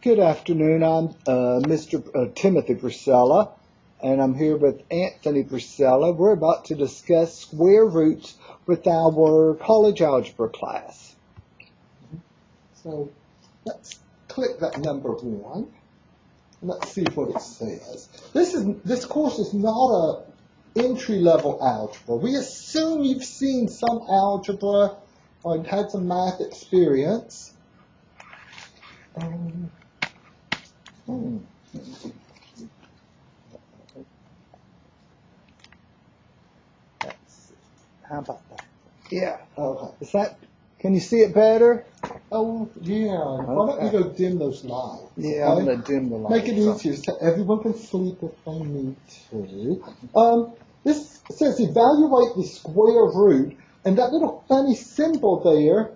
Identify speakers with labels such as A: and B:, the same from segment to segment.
A: Good afternoon. I'm Mr. Timothy Precella, and I'm here with Anthony Precella. We're about to discuss square roots with our college algebra class.
B: So let's click that number 1. And let's see what it says. This course is not a entry-level algebra. We assume you've seen some algebra or had some math experience.
A: How about that? Yeah. Okay. Can you see it better?
B: Oh, yeah. Why don't you go dim those lights?
A: Yeah, okay? I'm going to dim the lights.
B: Make it easier so everyone can sleep if they need to. This says evaluate the square root, and that little funny symbol there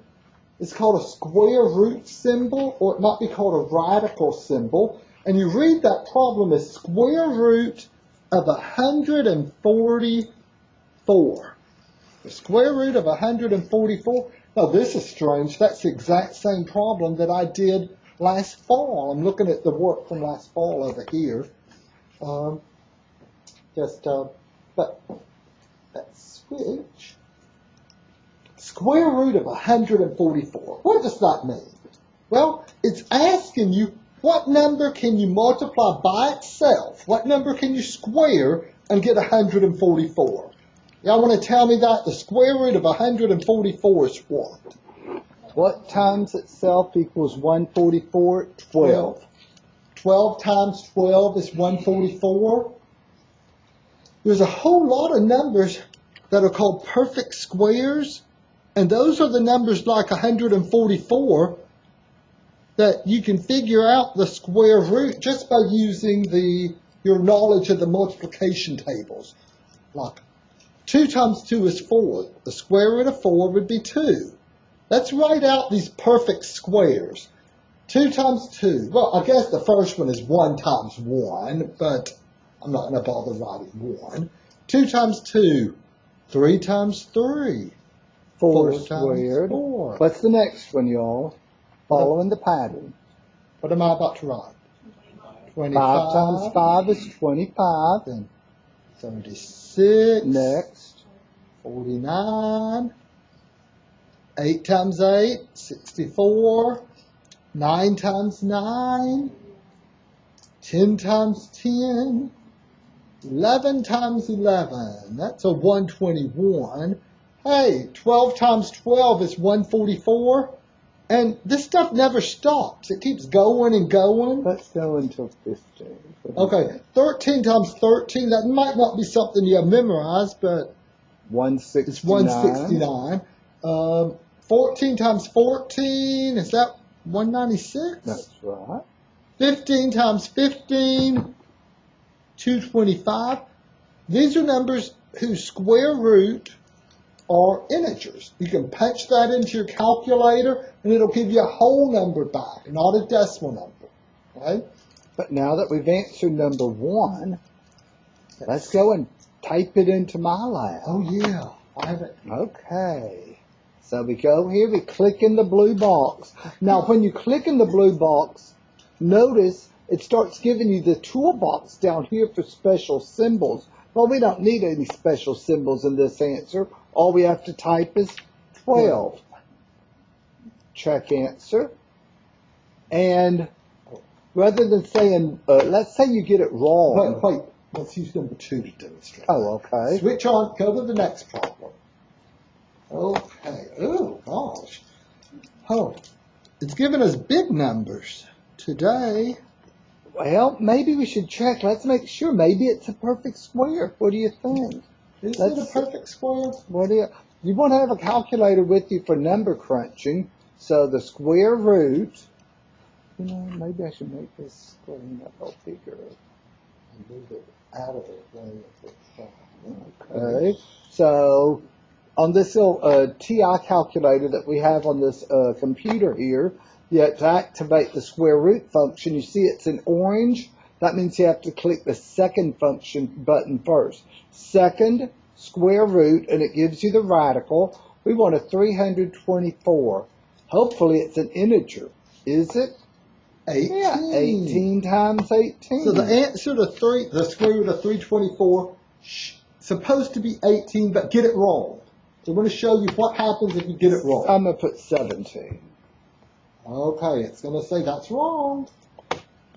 B: is called a square root symbol, or it might be called a radical symbol. And you read that problem as square root of 144. The square root of 144. Now this is strange. That's the exact same problem that I did last fall. I'm looking at the work from last fall over here. But let's switch. Square root of 144. What does that mean? Well, it's asking you what number can you multiply by itself? What number can you square and get 144? Y'all want to tell me that? The square root of 144 is what?
A: What times itself equals 144? 12.
B: 12 times 12 is 144. There's a whole lot of numbers that are called perfect squares, and those are the numbers like 144 that you can figure out the square root just by using your knowledge of the multiplication tables. Like 2 times 2 is 4. The square root of 4 would be 2. Let's write out these perfect squares. 2 times 2. Well, I guess the first one is 1 times 1, but I'm not going to bother writing 1. 2 times 2. 3 times 3.
A: 4 squared.
B: 4.
A: What's the next one, y'all? Following the pattern.
B: What am I about to write? 25.
A: 5 times 5 is 25.
B: Then 36.
A: Next.
B: 49. 8 times 8, 64. 9 times 9. 10 times 10. 11 times 11. That's a 121. Hey, 12 times 12 is 144. And this stuff never stops. It keeps going and going.
A: Let's go until 15.
B: Okay, 13 times 13. That might not be something you have memorized, but
A: 169.
B: It's 169. 14 times 14, is that 196?
A: That's right.
B: 15 times 15, 225. These are numbers whose square root are integers. You can punch that into your calculator and it'll give you a whole number back, not a decimal number. Right?
A: But now that we've answered number 1, let's go and type it into MyLab.
B: Oh yeah, I have it.
A: Okay. So we go here, we click in the blue box. Now when you click in the blue box, notice it starts giving you the toolbox down here for special symbols. Well, we don't need any special symbols in this answer. All we have to type is 12. Check answer. And rather than saying, let's say you get it wrong.
B: Wait. Let's use number 2 to demonstrate.
A: Oh, okay.
B: Switch on, go to the next problem. Okay. Oh, gosh. Oh, it's giving us big numbers today.
A: Well, maybe we should check. Let's make sure. Maybe it's a perfect square. What do you think?
B: Is it a perfect square?
A: What do you want to have a calculator with you for number crunching. So the square root, maybe I should make this screen a little bigger.
B: And move it out of the way of the phone.
A: Okay. So on this little TI calculator that we have on this computer here, you have to activate the square root function. You see it's in orange. That means you have to click the second function button first. Second, square root, and it gives you the radical. We want a 324. Hopefully it's an integer. Is it?
B: 18.
A: Yeah, 18 times 18.
B: So the answer to the square root of 324, supposed to be 18, but get it wrong. So I'm going to show you what happens if you get it wrong.
A: I'm going to put 17.
B: Okay, it's going to say that's wrong.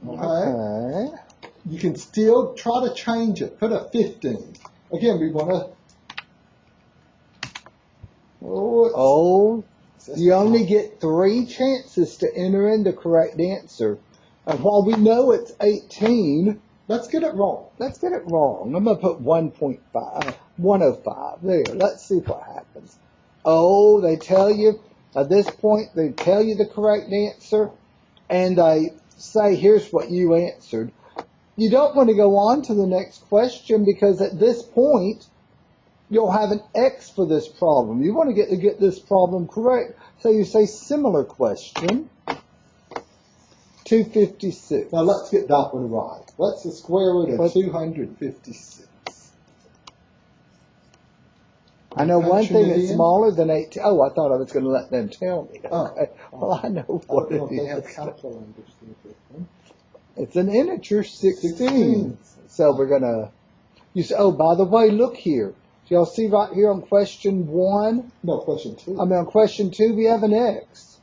A: Okay.
B: You can still try to change it. Put a 15. Again, we want to...
A: Oh, you only get 3 chances to enter in the correct answer. And while we know it's 18,
B: let's get it wrong.
A: Let's get it wrong. I'm going to put 1.5, 105. There, let's see what happens. Oh, they tell you, at this point, they tell you the correct answer, and they say, here's what you answered. You don't want to go on to the next question, because at this point, you'll have an X for this problem. You want to get this problem correct. So you say similar question. 256.
B: Now let's get that one right. What's the square root of 256?
A: I know one thing that's smaller than 18. Oh, I thought I was going to let them tell me. Okay. Well, I know what it is.
B: They have calculators.
A: It's an integer 16. So we're going to, you say, oh, by the way, look here. Do y'all see right here on question 1?
B: No, question 2.
A: I mean, on question 2, we have an X.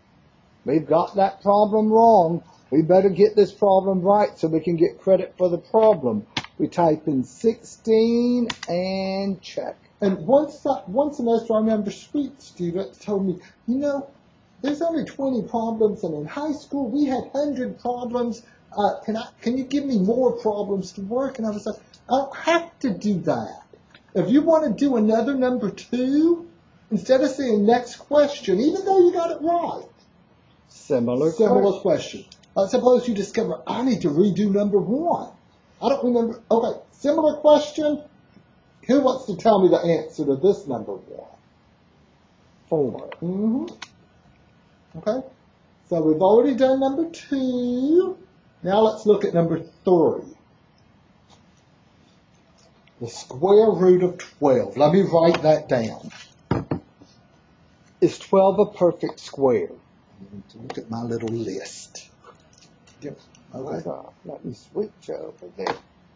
A: We've got that problem wrong. We better get this problem right so we can get credit for the problem. We type in 16 and check.
B: And one semester, I remember sweet students told me, you know, there's only 20 problems, and in high school we had 100 problems. Can you give me more problems to work? And I was like, I don't have to do that. If you want to do another number 2, instead of saying next question, even though you got it right,
A: similar
B: question. Suppose you discover, I need to redo number 1. I don't remember. Okay, similar question. Who wants to tell me the answer to this number 1?
A: 4.
B: Okay, so we've already done number 2. Now let's look at number 3. The square root of 12. Let me write that down.
A: Is 12 a perfect square?
B: I need to look at my little list. Okay.
A: Let me switch over there.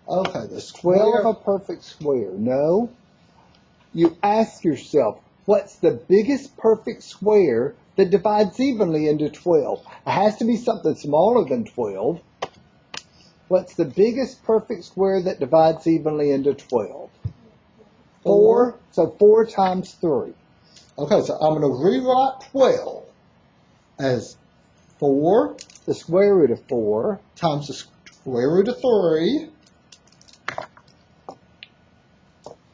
B: Okay, the square.
A: 12 a perfect square. No. You ask yourself, what's the biggest perfect square that divides evenly into 12? It has to be something smaller than 12. What's the biggest perfect square that divides evenly into 12? 4. So 4 times 3.
B: Okay, so I'm going to rewrite 12 as 4.
A: The square root of 4.
B: Times the square root of 3.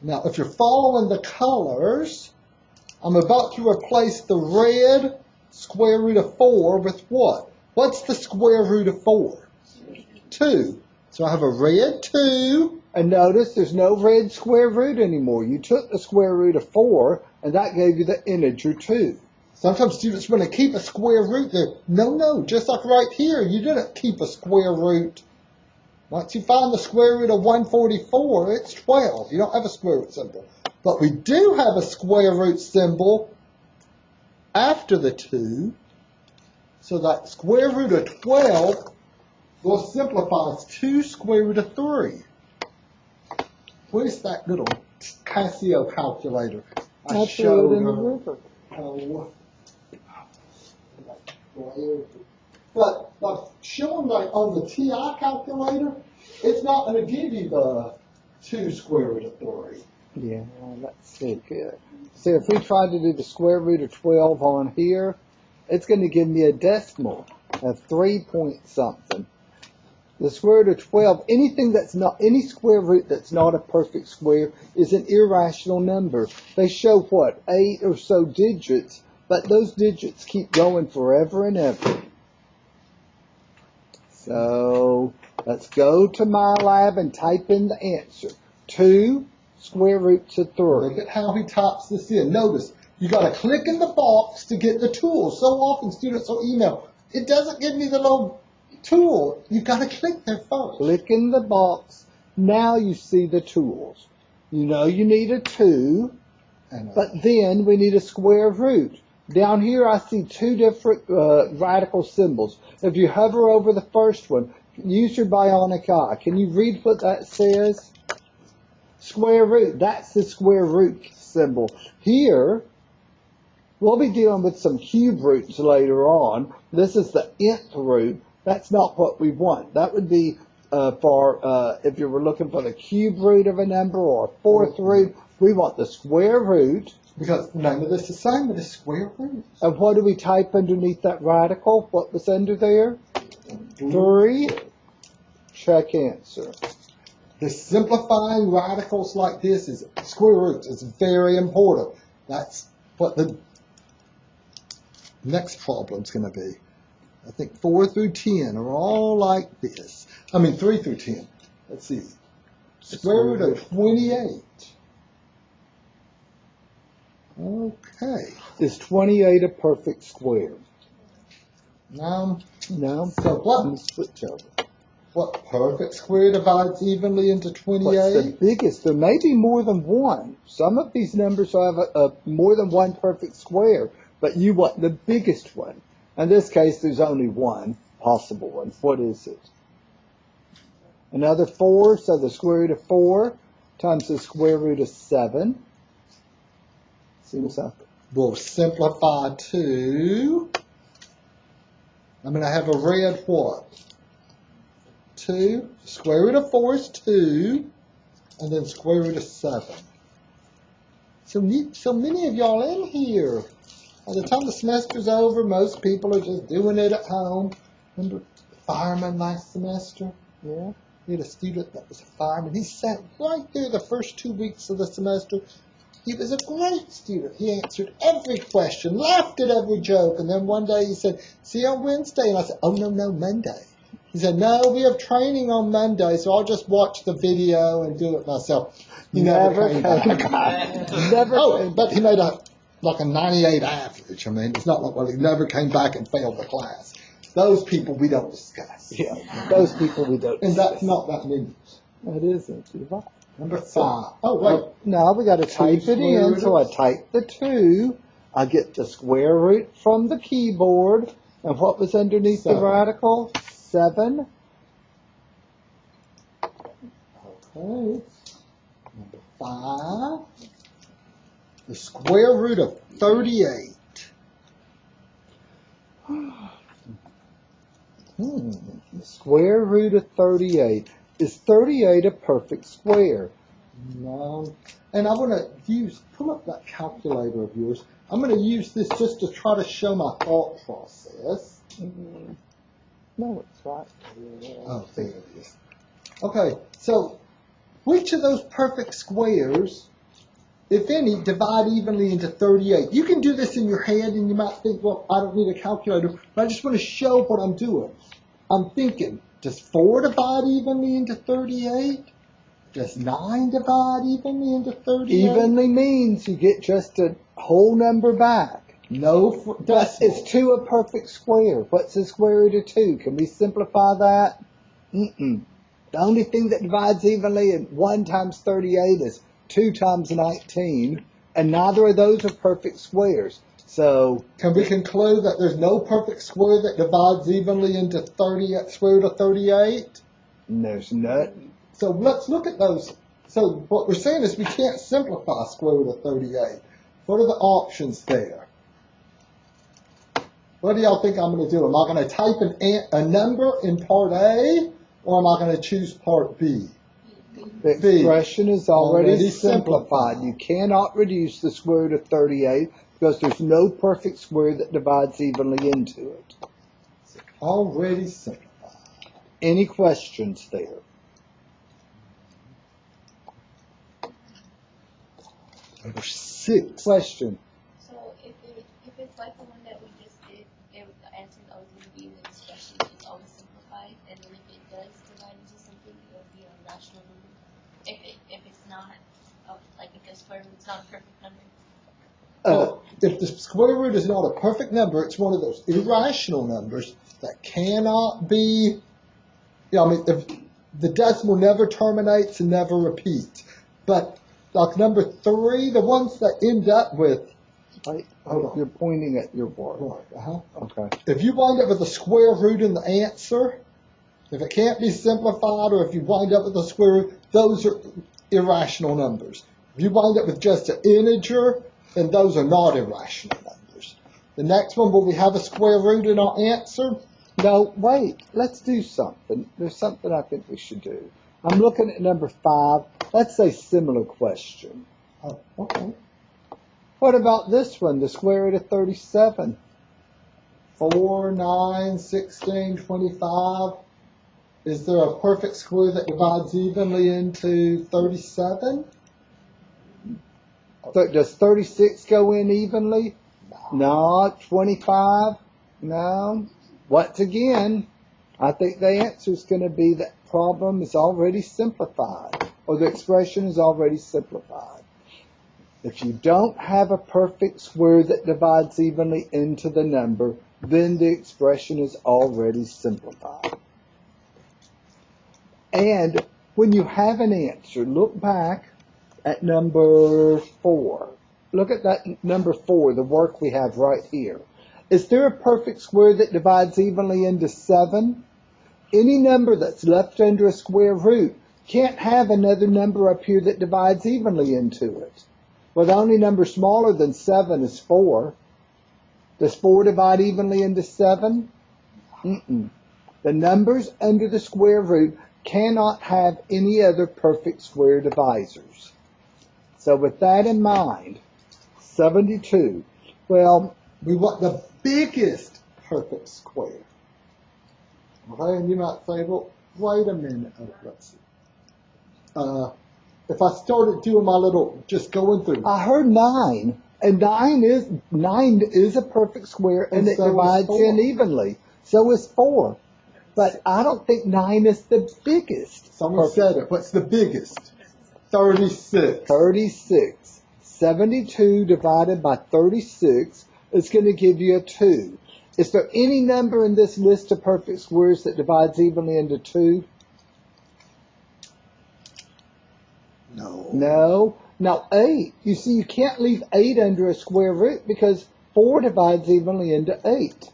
B: Now, if you're following the colors, I'm about to replace the red square root of 4 with what? What's the square root of 4? 2. So I have a red 2.
A: And notice there's no red square root anymore. You took the square root of 4, and that gave you the integer 2.
B: Sometimes students want to keep a square root there. No, just like right here, you didn't keep a square root. Once you find the square root of 144, it's 12. You don't have a square root symbol. But we do have a square root symbol after the 2. So that square root of 12 will simplify as 2 square root of 3. Where's that little Casio calculator?
A: I threw it in the river.
B: But showing like on the TI calculator, it's not going to give you the 2 square root of 3.
A: Yeah, let's see. Good. See, if we try to do the square root of 12 on here, it's going to give me a decimal of 3 point something. The square root of 12, any square root that's not a perfect square is an irrational number. They show what, 8 or so digits, but those digits keep going forever and ever. So let's go to my lab and type in the answer. 2 square roots of 3.
B: Look at how he types this in. Notice, you got to click in the box to get the tool. So often students will email, it doesn't give me the little tool. You got to click there first.
A: Click in the box. Now you see the tools. You know you need a 2, but then we need a square root. Down here, I see two different radical symbols. If you hover over the first one, use your bionic eye. Can you read what that says? Square root. That's the square root symbol. Here, we'll be dealing with some cube roots later on. This is the nth root. That's not what we want. That would be for if you were looking for the cube root of a number or a fourth root. We want the square root.
B: Because none of this is the same with the square root.
A: And what do we type underneath that radical? What was under there? 3. Check answer.
B: The simplifying radicals like this is square roots. It's very important. That's what the next problem's going to be. I think 4 through 10 are all like this. I mean 3 through 10. Let's see. Square root of 28. Okay.
A: Is 28 a perfect square?
B: No.
A: No.
B: So what?
A: Let me switch over.
B: What perfect square divides evenly into 28?
A: What's the biggest? There may be more than one. Some of these numbers have more than one perfect square, but you want the biggest one. In this case, there's only one possible one. What is it? Another 4, so the square root of 4 times the square root of 7. Seems like
B: We'll simplify to, I'm going to have a red what? 2, square root of 4 is 2, and then square root of 7. So many of y'all in here. By the time the semester's over, most people are just doing it at home. Remember the fireman last semester? Yeah. We had a student that was a fireman. He sat right there the first 2 weeks of the semester. He was a great student. He answered every question, laughed at every joke, and then one day he said, see you on Wednesday. And I said, oh, no, Monday. He said, no, we have training on Monday, so I'll just watch the video and do it myself. He never came back. But he made like a 98 average. I mean, it's not like, well, he never came back and failed the class. Those people we don't discuss.
A: Yeah, those people we don't
B: And
A: discuss.
B: that's not that many.
A: That isn't. You're right.
B: Number 5. Oh, wait.
A: Now we got to type it in. So I type the 2. I get the square root from the keyboard. And what was underneath the radical? 7.
B: Okay. Number 5. The square root of 38.
A: The square root of 38. Is 38 a perfect square?
B: No. And I want to pull up that calculator of yours. I'm going to use this just to try to show my thought process.
A: No, it's right.
B: Oh, there it is. Okay, so which of those perfect squares, if any, divide evenly into 38? You can do this in your head and you might think, well, I don't need a calculator, but I just want to show what I'm doing. I'm thinking, does 4 divide evenly into 38? Does 9 divide evenly into 38?
A: Evenly means you get just a whole number back.
B: No
A: Is 2 a perfect square? What's the square root of 2? Can we simplify that? The only thing that divides evenly in 1 times 38 is 2 times 19, and neither of those are perfect squares. So
B: can we conclude that there's no perfect square that divides evenly into square root of 38?
A: There's none.
B: So let's look at those. So what we're saying is we can't simplify square root of 38. What are the options there? What do y'all think I'm going to do? Am I going to type a number in part A, or am I going to choose part B?
A: The expression is already simplified. You cannot reduce the square root of 38 because there's no perfect square that divides evenly into it.
B: Already simplified.
A: Any questions there?
B: Number 6.
A: Question.
C: So if it's like the one that we just did, the answer is always going to be in the expression is always simplified, and then if it does divide into something, it'll be a rational number. If it's not, like if the square root's not a perfect number.
B: If the square root is not a perfect number, it's one of those irrational numbers that cannot be, if the decimal never terminates and never repeats. But like number 3, the ones that end up with
A: Wait,
B: Hold on.
A: you're pointing at your board.
B: Right, uh-huh.
A: Okay.
B: If you wind up with a square root in the answer, if it can't be simplified, or if you wind up with a square root, those are irrational numbers. If you wind up with just an integer, then those are not irrational numbers. The next one, will we have a square root in our answer?
A: No, wait, let's do something. There's something I think we should do. I'm looking at number 5. Let's say similar question.
B: Oh, okay.
A: What about this one, the square root of 37?
B: 4, 9, 16, 25. Is there a perfect square that divides evenly into 37?
A: Does 36 go in evenly? No. 25? No. Once again, I think the answer is going to be that problem is already simplified, or the expression is already simplified. If you don't have a perfect square that divides evenly into the number, then the expression is already simplified. And when you have an answer, look back at number 4. Look at that number 4, the work we have right here. Is there a perfect square that divides evenly into 7? Any number that's left under a square root can't have another number up here that divides evenly into it. Well, the only number smaller than 7 is 4. Does 4 divide evenly into 7? Mm-mm. The numbers under the square root cannot have any other perfect square divisors. So with that in mind, 72, well,
B: We want the biggest perfect square. Okay, and you might say, well, wait a minute. Oh, let's see. If I started doing my little, just going through.
A: I heard 9, and 9 is a perfect square, and it
B: so is
A: divides
B: 4.
A: in evenly. So is 4. But I don't think 9 is the biggest.
B: Someone said it. What's the biggest? 36.
A: 36. 72 divided by 36 is going to give you a 2. Is there any number in this list of perfect squares that divides evenly into 2?
B: No.
A: No. Now 8. You see, you can't leave 8 under a square root because 4 divides evenly into 8.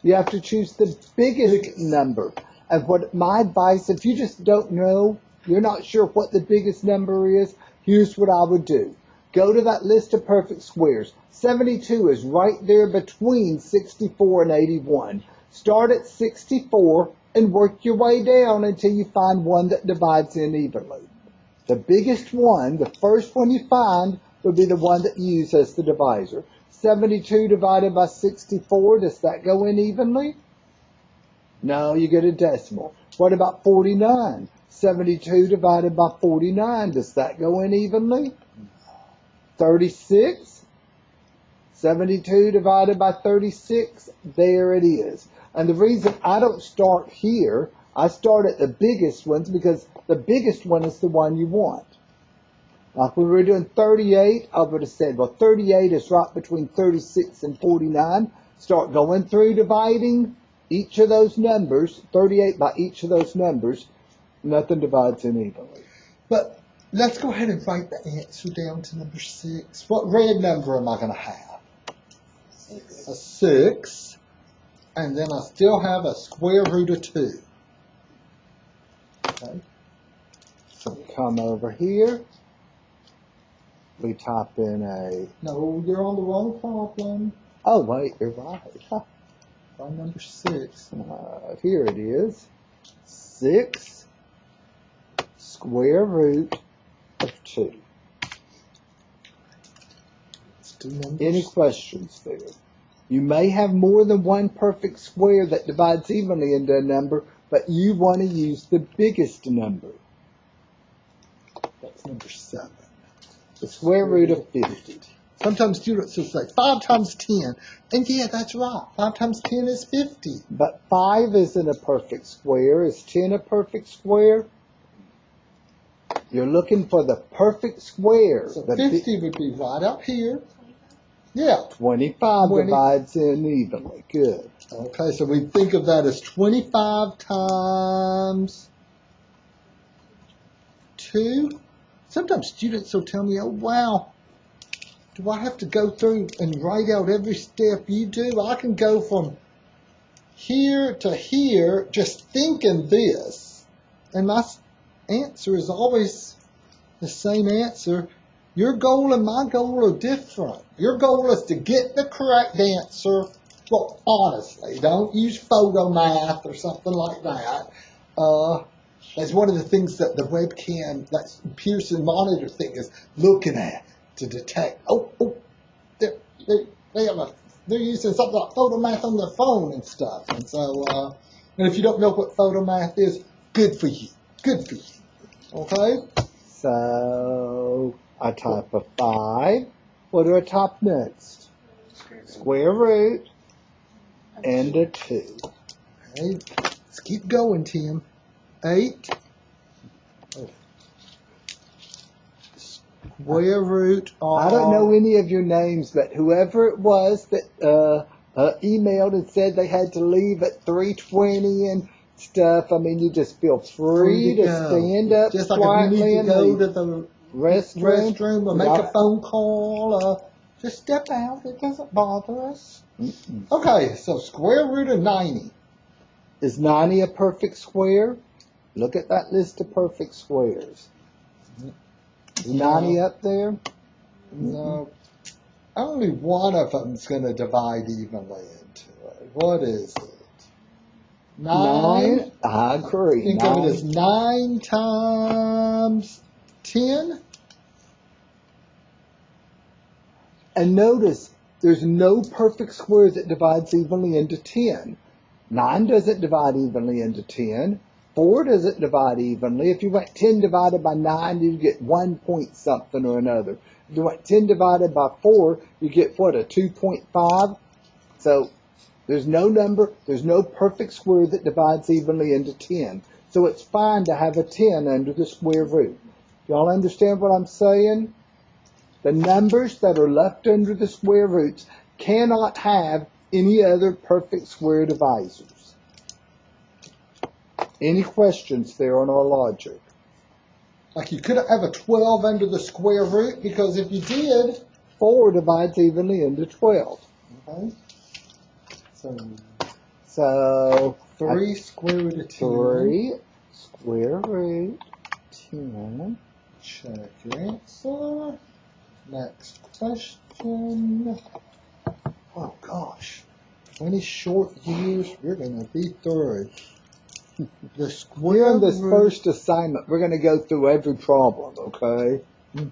A: You have to choose the biggest number. And what my advice, if you just don't know, you're not sure what the biggest number is, here's what I would do. Go to that list of perfect squares. 72 is right there between 64 and 81. Start at 64 and work your way down until you find one that divides in evenly. The biggest one, the first one you find, will be the one that you use as the divisor. 72 divided by 64, does that go in evenly? No, you get a decimal. What about 49? 72 divided by 49, does that go in evenly? 36? 72 divided by 36, there it is. And the reason I don't start here, I start at the biggest ones because the biggest one is the one you want. Like when we were doing 38, I would have said, well, 38 is right between 36 and 49. Start going through dividing each of those numbers, 38 by each of those numbers. Nothing divides in evenly.
B: But let's go ahead and write the answer down to number 6. What red number am I going to have?
C: 6.
B: A 6. And then I still have a square root of 2. Okay.
A: So come over here. We type in a...
B: No, you're on the wrong problem.
A: Oh, wait, you're right.
B: Try number 6.
A: Here it is. 6 square root of 2.
B: Let's do number
A: Any questions there? You may have more than one perfect square that divides evenly into a number, but you want to use the biggest number.
B: That's number 7.
A: The square root of 50.
B: Sometimes students will say 5 times 10. And yeah, that's right. 5 times 10 is 50.
A: But 5 isn't a perfect square. Is 10 a perfect square? You're looking for the perfect square.
B: So
A: The
B: 50 would be right up here. Yeah.
A: 25
B: 20.
A: divides in evenly. Good.
B: Okay, so we think of that as 25 times 2. Sometimes students will tell me, oh, wow, do I have to go through and write out every step you do? I can go from here to here just thinking this, and my answer is always the same answer. Your goal and my goal are different. Your goal is to get the correct answer. Well, honestly, don't use photo math or something like that. That's one of the things that the webcam, that Pearson monitor thing is looking at to detect. They're using something like photo math on their phone and stuff. And so, and if you don't know what photo math is, good for you. Good for you. Okay?
A: So I type a 5. What do I type next? Square root and a 2.
B: Okay. Let's keep going, Tim. 8. Square root of...
A: I don't know any of your names, but whoever it was that emailed and said they had to leave at 3:20 and stuff, I mean, you just feel free to stand up
B: just like
A: quietly
B: if you need
A: and
B: to go
A: leave.
B: to the
A: restroom
B: or make a phone call, just step out. It doesn't bother us. Okay, so square root of 90.
A: Is 90 a perfect square? Look at that list of perfect squares. Is 90 up there?
B: No. Only one of them's going to divide evenly into it. What is it? 9?
A: I agree.
B: Think of it as 9 times 10.
A: And notice, there's no perfect square that divides evenly into 10. 9 doesn't divide evenly into 10. 4 doesn't divide evenly. If you went 10 divided by 9, you get 1 point something or another. If you went 10 divided by 4, you get what, a 2.5? So there's no number, there's no perfect square that divides evenly into 10. So it's fine to have a 10 under the square root. Y'all understand what I'm saying? The numbers that are left under the square roots cannot have any other perfect square divisors. Any questions there on our logic?
B: Like you couldn't have a 12 under the square root, because if you did...
A: 4 divides evenly into 12.
B: Okay.
A: So
B: 3 square root of 10.
A: 3 square root 10.
B: Check your answer. Next question. Oh gosh. 20 short years, we're going to be through. The square
A: In this
B: root.
A: first assignment, we're going to go through every problem, okay?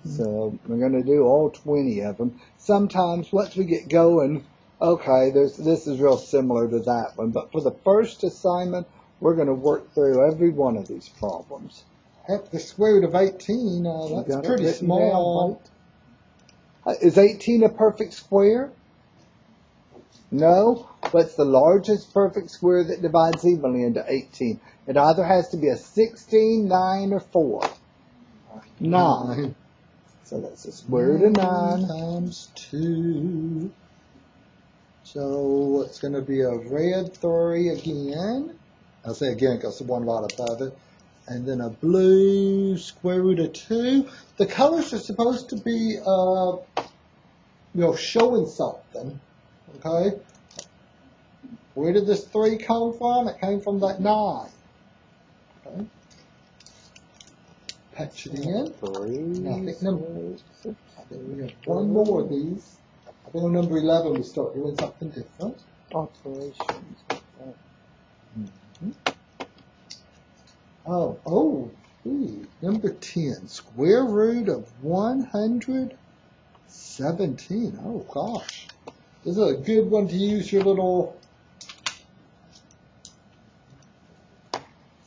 A: So we're going to do all 20 of them. Sometimes once we get going, okay, this is real similar to that one. But for the first assignment, we're going to work through every one of these problems.
B: Heck, the square root of 18, that's pretty small.
A: Is 18 a perfect square? No. What's the largest perfect square that divides evenly into 18? It either has to be a 16, 9, or 4. 9. So that's the square root of 9
B: times 2. So it's going to be a red 3 again. I'll say again because the one right above it. And then a blue square root of 2. The colors are supposed to be, showing something. Okay? Where did this 3 come from? It came from that 9. Okay? Patch it in.
A: 3.
B: Now, I think we have one more of these. I think on number 11 we start doing something different.
A: Operations.
B: Number 10. Square root of 117. Oh, gosh. This is a good one to use your little...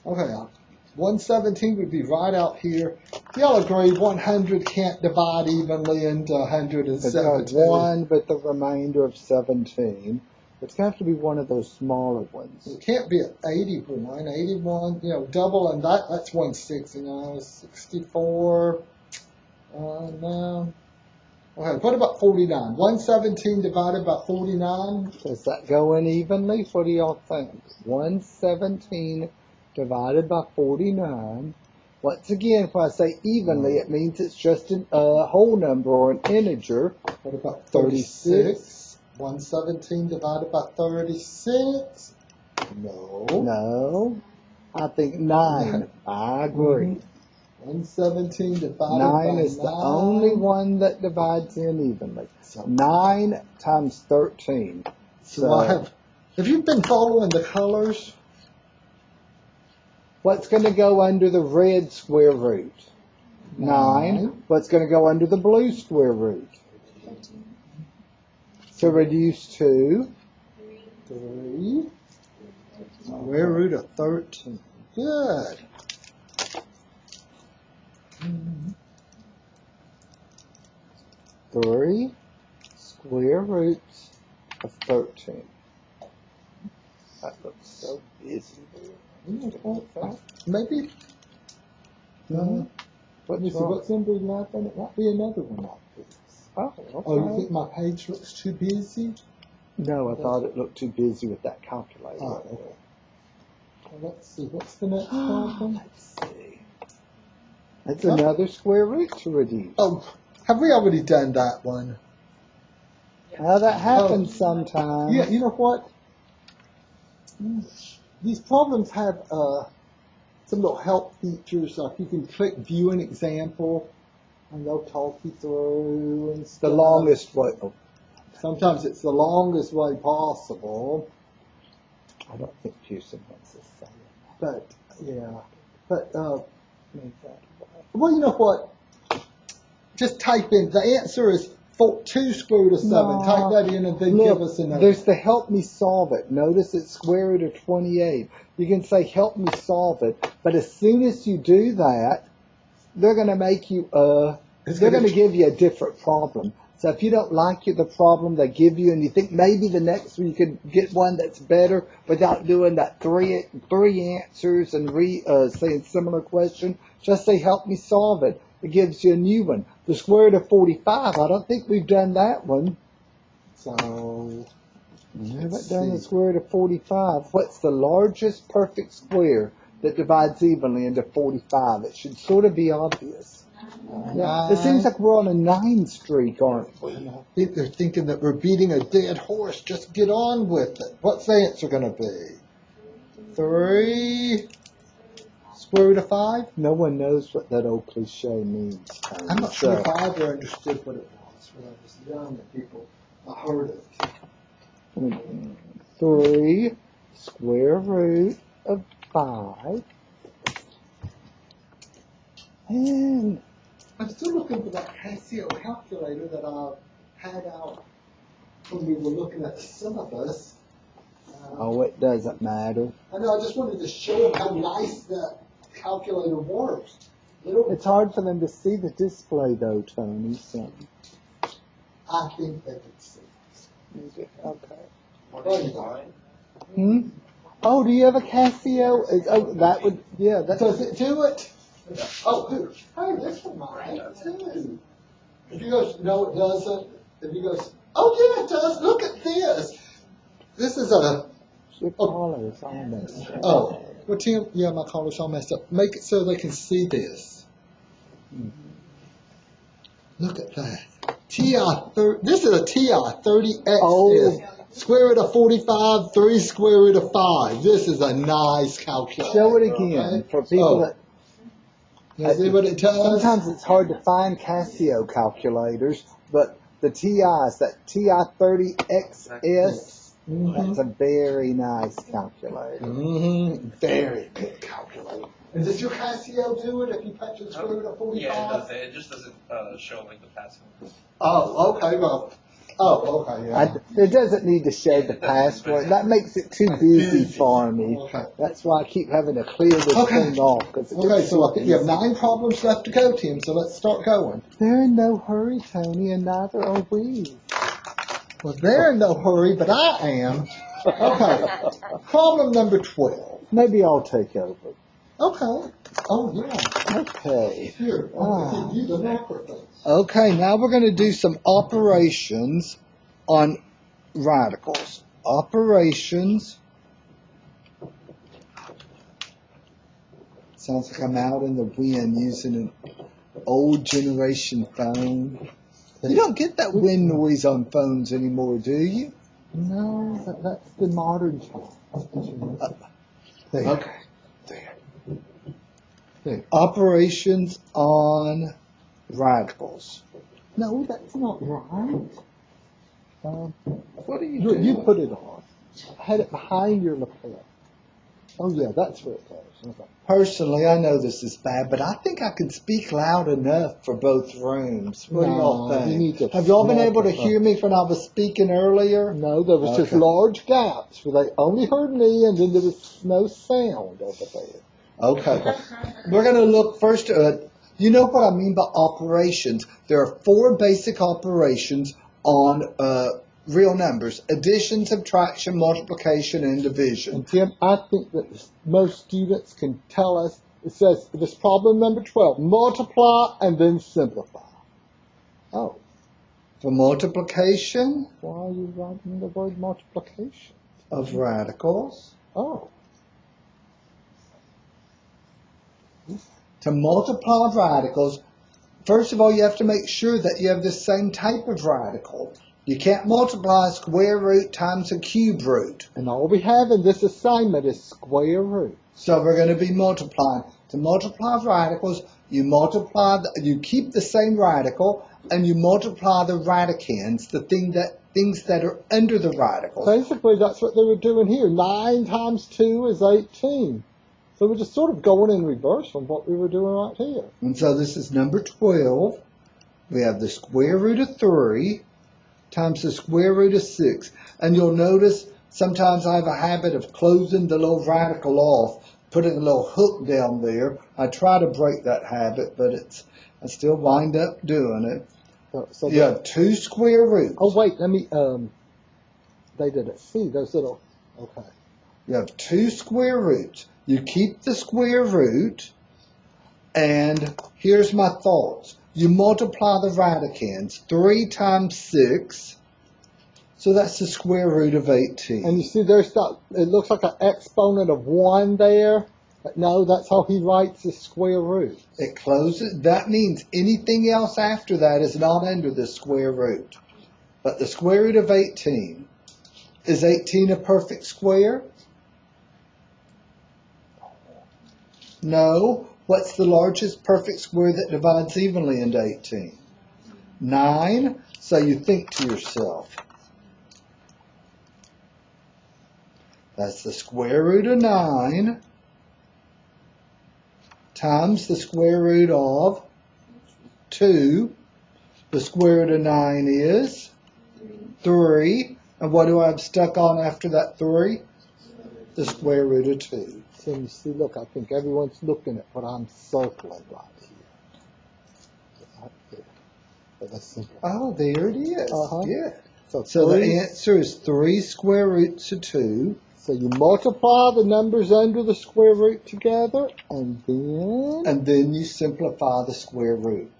B: Okay, 117 would be right out here. Y'all agree 100 can't divide evenly into 117.
A: It's 1, but the remainder of 17. It's going to have to be one of those smaller ones.
B: It can't be 81. 81, double, and that's 160. 64. No. Okay, what about 49? 117 divided by 49?
A: Does that go in evenly? What do y'all think? 117 divided by 49. Once again, when I say evenly, it means it's just a whole number or an integer.
B: What about 36? 117 divided by 36? No.
A: No. I think 9. I agree.
B: 117 divided by
A: 9 is the only one that divides in evenly.
B: So
A: 9 times 13.
B: So I have you been following the colors?
A: What's going to go under the red square root? 9. What's going to go under the blue square root?
C: 13.
A: So reduce to
B: 3. Square root of 13. Good.
A: 3 square roots of 13. That looks so busy there.
B: Maybe.
A: What's wrong?
B: What's number 11? It might be another one like this.
A: Oh, okay.
B: Oh, you think my page looks too busy?
A: No, I thought it looked too busy with that calculator.
B: Oh, okay. Well, let's see. What's the next problem?
A: Let's see. It's another square root to reduce.
B: Oh, have we already done that one?
A: Now that happens sometimes.
B: Yeah, you know what? These problems have some little help features. Like you can click View an Example, and they'll talk you through and stuff.
A: The longest way. Oh,
B: Sometimes it's the longest way possible.
A: I don't think Pearson wants to say it.
B: But, yeah. But,
A: Make that way.
B: well, you know what? Just type in, the answer is 2 square root of 7.
A: No.
B: Type that in and then
A: Look,
B: give us an answer.
A: there's the help me solve it. Notice it's square root of 28. You can say help me solve it, but as soon as you do that, they're going to make you, they're going to give you a different problem. So if you don't like the problem they give you and you think maybe the next one you could get one that's better without doing that three answers and saying similar question, just say help me solve it. It gives you a new one. The square root of 45, I don't think we've done that one.
B: So,
A: We haven't done the square root of 45. What's the largest perfect square that divides evenly into 45? It should sort of be obvious. Yeah. It seems like we're on a 9 streak, aren't we?
B: I think they're thinking that we're beating a dead horse. Just get on with it. What's the answer going to be? 3 square root of 5?
A: No one knows what that old cliche means. Tony.
B: I'm not sure if I ever understood what it was when I was young and people heard it.
A: 3 square root of 5. And
B: I'm still looking for that Casio calculator that I had out when we were looking at the syllabus.
A: oh, it doesn't matter.
B: I know, I just wanted to show them how nice that calculator works.
A: It's hard for them to see the display, though, Tony. So.
B: I think they could see.
A: Okay. Oh, do you have a Casio? Oh, that would, yeah.
B: Does it do it? Oh, hey, this one might have too. If you go, no, it doesn't. If you go, oh yeah, it does. Look at this. This is a.
A: Your collar's all messed up.
B: Oh, well, Tim, yeah, my collar's all messed up. Make it so they can see this. Look at that. This is a TI-30X.
A: Oh.
B: Square root of 45, 3 square root of 5. This is a nice calculator.
A: Show it again for people that.
B: You see what it does?
A: Sometimes it's hard to find Casio calculators, but the TIs, that TI-30XS, that's a very nice calculator.
B: Very good calculator. And does your Casio do it if you punch the square root of 45?
D: Yeah, it does. It just doesn't show like the password.
B: Oh, okay. Well, okay. Yeah.
A: It doesn't need to show the password. That makes it too busy for me.
B: Okay.
A: That's why I keep having to clear this thing off.
B: Okay, so I think you have 9 problems left to go, Tim, so let's start going.
A: They're in no hurry, Tony, and neither are we.
B: Well, they're in no hurry, but I am. Okay, problem number 12.
A: Maybe I'll take over.
B: Okay. Oh, yeah.
A: Okay.
B: Here, I'll give you the microphone.
A: Okay, now we're going to do some operations on radicals. Operations Sounds like I'm out in the wind using an old generation phone. You don't get that wind noise on phones anymore, do you?
B: No, that's the modern phone. There.
A: Okay. There. Operations on radicals.
B: No, that's not right.
A: What are you doing?
B: You put it on. I had it behind your lapel. Oh yeah, that's where it goes. Okay.
A: Personally, I know this is bad, but I think I can speak loud enough for both rooms. What do y'all
B: No, you
A: think?
B: need to
A: Have y'all been able to
B: amplify.
A: hear me when I was speaking earlier?
B: No, there was just
A: Okay.
B: large gaps where they only heard me and then there was no sound over there.
A: Okay. We're going to look first at, you know what I mean by operations. There are 4 basic operations on real numbers: addition, subtraction, multiplication, and division.
B: And Tim, I think that most students can tell us, it says, this problem number 12, multiply and then simplify. Oh,
A: For multiplication
B: why are you writing the word multiplication?
A: of radicals,
B: Oh,
A: to multiply radicals, first of all, you have to make sure that you have the same type of radical. You can't multiply a square root times a cube root.
B: and all we have in this assignment is square root.
A: So we're going to be multiplying. To multiply radicals, you keep the same radical, and you multiply the radicands, things that are under the radicals.
B: Basically, that's what they were doing here. 9 times 2 is 18. So we're just sort of going in reverse from what we were doing right here.
A: And so this is number 12. We have the square root of 3 times the square root of 6. And you'll notice sometimes I have a habit of closing the little radical off, putting a little hook down there. I try to break that habit, but I still wind up doing it.
B: So
A: You have 2 square roots.
B: oh, wait, let me, they didn't see those little, okay.
A: You have 2 square roots. You keep the square root, and here's my thoughts. You multiply the radicands. 3 times 6, so that's the square root of 18.
B: And you see there's that, it looks like an exponent of 1 there. But no, that's how he writes the square root.
A: It closes. That means anything else after that is not under the square root. But the square root of 18, is 18 a perfect square? No. What's the largest perfect square that divides evenly into 18? 9. So you think to yourself, that's the square root of 9 times the square root of 2. The square root of 9 is 3. And what do I have stuck on after that 3? The square root of 2.
B: So you see, look, I think everyone's looking at what I'm circling right here. Right there. But that's simple.
A: Oh, there it is.
B: Uh-huh.
A: Yeah.
B: So
A: So the
B: 3,
A: answer is 3 square roots of 2.
B: so you multiply the numbers under the square root together, and
A: then you simplify the square root.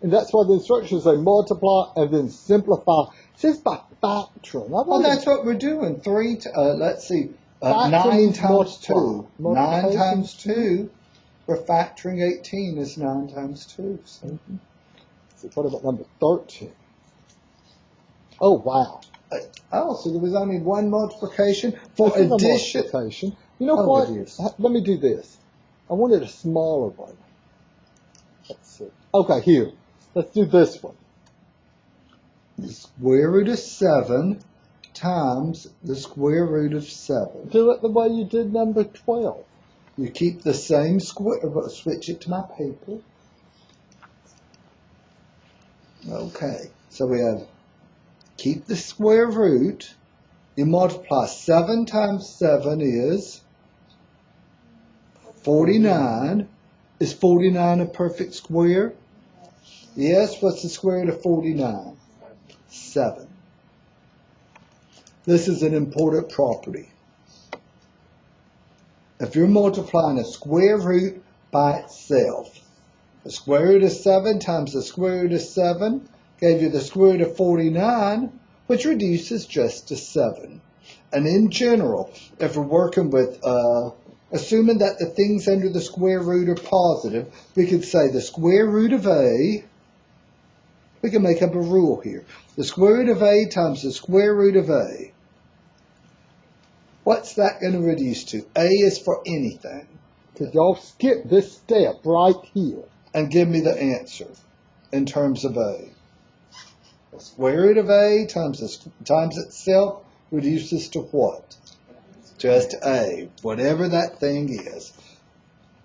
B: and that's why the instructions say multiply and then simplify. It says by factoring.
A: Well, that's what we're doing. Let's see.
B: Factoring
A: 9
B: means
A: times 2.
B: multiply.
A: 9
B: Multiplication.
A: times 2. We're factoring 18 is 9 times 2. So,
B: So what about number 13? Oh, wow.
A: so there was only one multiplication for
B: This is a
A: addition.
B: multiplication. You know
A: Oh,
B: what?
A: it is.
B: Let me do this. I wanted a smaller one. Let's see. Okay, here. Let's do this one.
A: The square root of 7 times the square root of 7.
B: Do it the way you did number 12.
A: You keep the same square, switch it to my paper. Okay, so we have, keep the square root, you multiply 7 times 7 is 49. Is 49 a perfect square? Yes, what's the square root of 49? 7. This is an important property. If you're multiplying a square root by itself, the square root of 7 times the square root of 7 gave you the square root of 49, which reduces just to 7. And in general, if we're working with
B: assuming that the things under the square root are positive, we could say the square root of A, we can make up a rule here. The square root of A times the square root of A. What's that going to reduce to? A is for anything.
A: Could y'all skip this step right here?
B: And give me the answer in terms of A. The square root of A times itself reduces to what? Just A, whatever that thing is.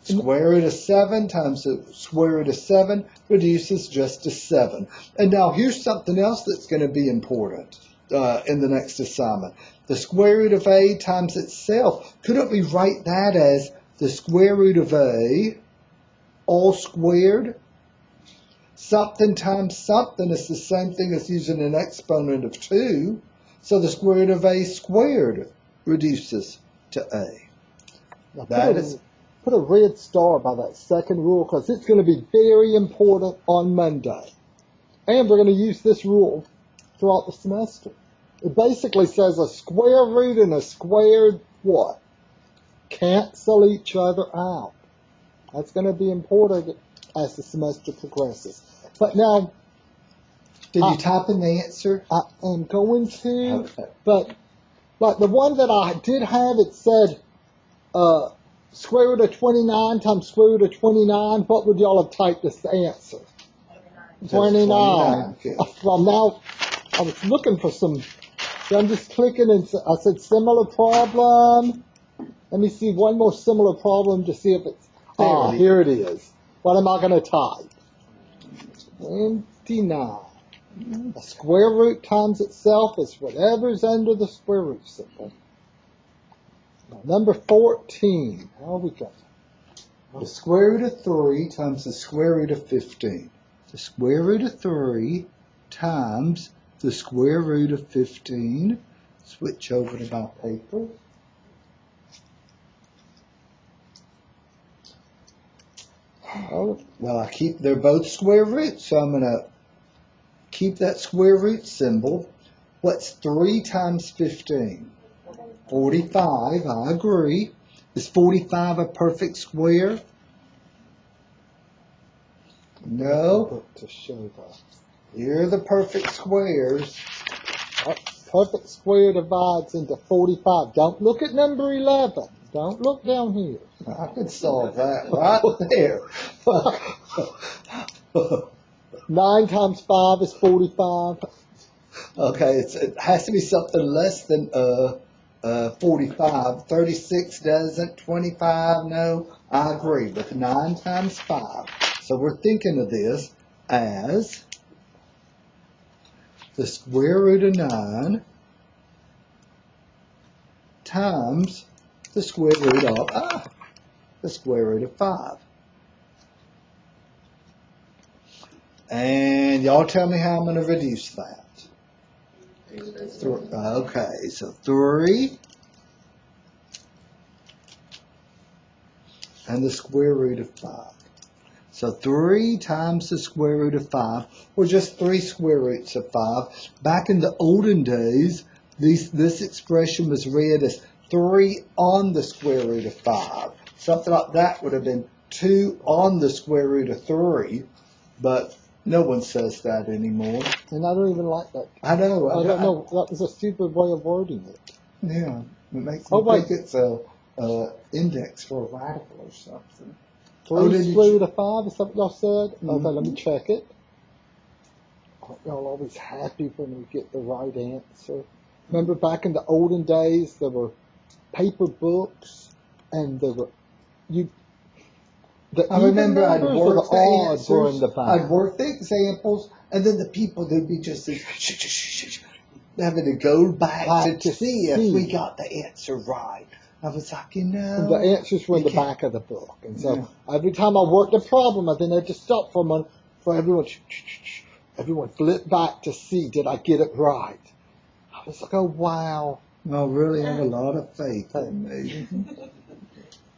B: Square root of 7 times the square root of 7 reduces just to 7. And now here's something else that's going to be important in the next assignment. The square root of A times itself. Couldn't we write that as the square root of A all squared? Something times something is the same thing as using an exponent of 2. So the square root of A squared reduces to A.
A: Now
B: That
A: put a red star by that second rule because it's going to be very important on Monday. And we're going to use this rule throughout the semester. It basically says a square root and a squared what? Cancel each other out. That's going to be important as the semester progresses. But now,
B: Did you type in the answer?
A: I am going to,
B: Okay.
A: but like the one that I did have, it said square root of 29 times square root of 29. What would y'all have typed as the answer? 29.
B: Yeah.
A: Well, now I was looking for some. So I'm just clicking and I said similar problem. Let me see one more similar problem to see if it's.
B: There it is.
A: Here it is. What am I going to type? 29. A square root times itself is whatever's under the square root symbol. Now, number 14. How we got?
B: The square root of 3 times the square root of 15. The square root of 3 times the square root of 15. Switch over to my paper. Oh, well, they're both square roots, so I'm going to keep that square root symbol. What's 3 times 15? 45, I agree. Is 45 a perfect square? No.
A: To show that.
B: Here are the perfect squares.
A: Perfect square divides into 45. Don't look at number 11. Don't look down here.
B: I could solve that right there.
A: 9 times 5 is 45.
B: Okay, it has to be something less than 45. 36 doesn't. 25, no. I agree with 9 times 5. So we're thinking of this as the square root of 9 times the square root of the square root of 5. And y'all tell me how I'm going to reduce that. Okay, so 3 and the square root of 5. So 3 times the square root of 5, or just 3 square roots of 5. Back in the olden days, this expression was read as 3 on the square root of 5. Something like that would have been 2 on the square root of 3, but no one says that anymore.
A: And I don't even like that.
B: I know.
A: I don't know. That was a stupid way of wording it.
B: Yeah, it makes me think it's a index for a radical or something.
A: 3 square root of 5 is something y'all said? Okay, let me check it. Aren't y'all always happy when we get the right answer? Remember back in the olden days, there were paper books, and there were
B: I remember I'd work the
A: answers.
B: answers, I'd work the examples, and then the people would be just having to go back to see if we got the answer right. I was like,
A: The answers were in the back of the book. And so every time I worked a problem, I then had to stop for a moment for everyone flip back to see, did I get it right? I was like, oh, wow.
B: I really have a lot of faith in me.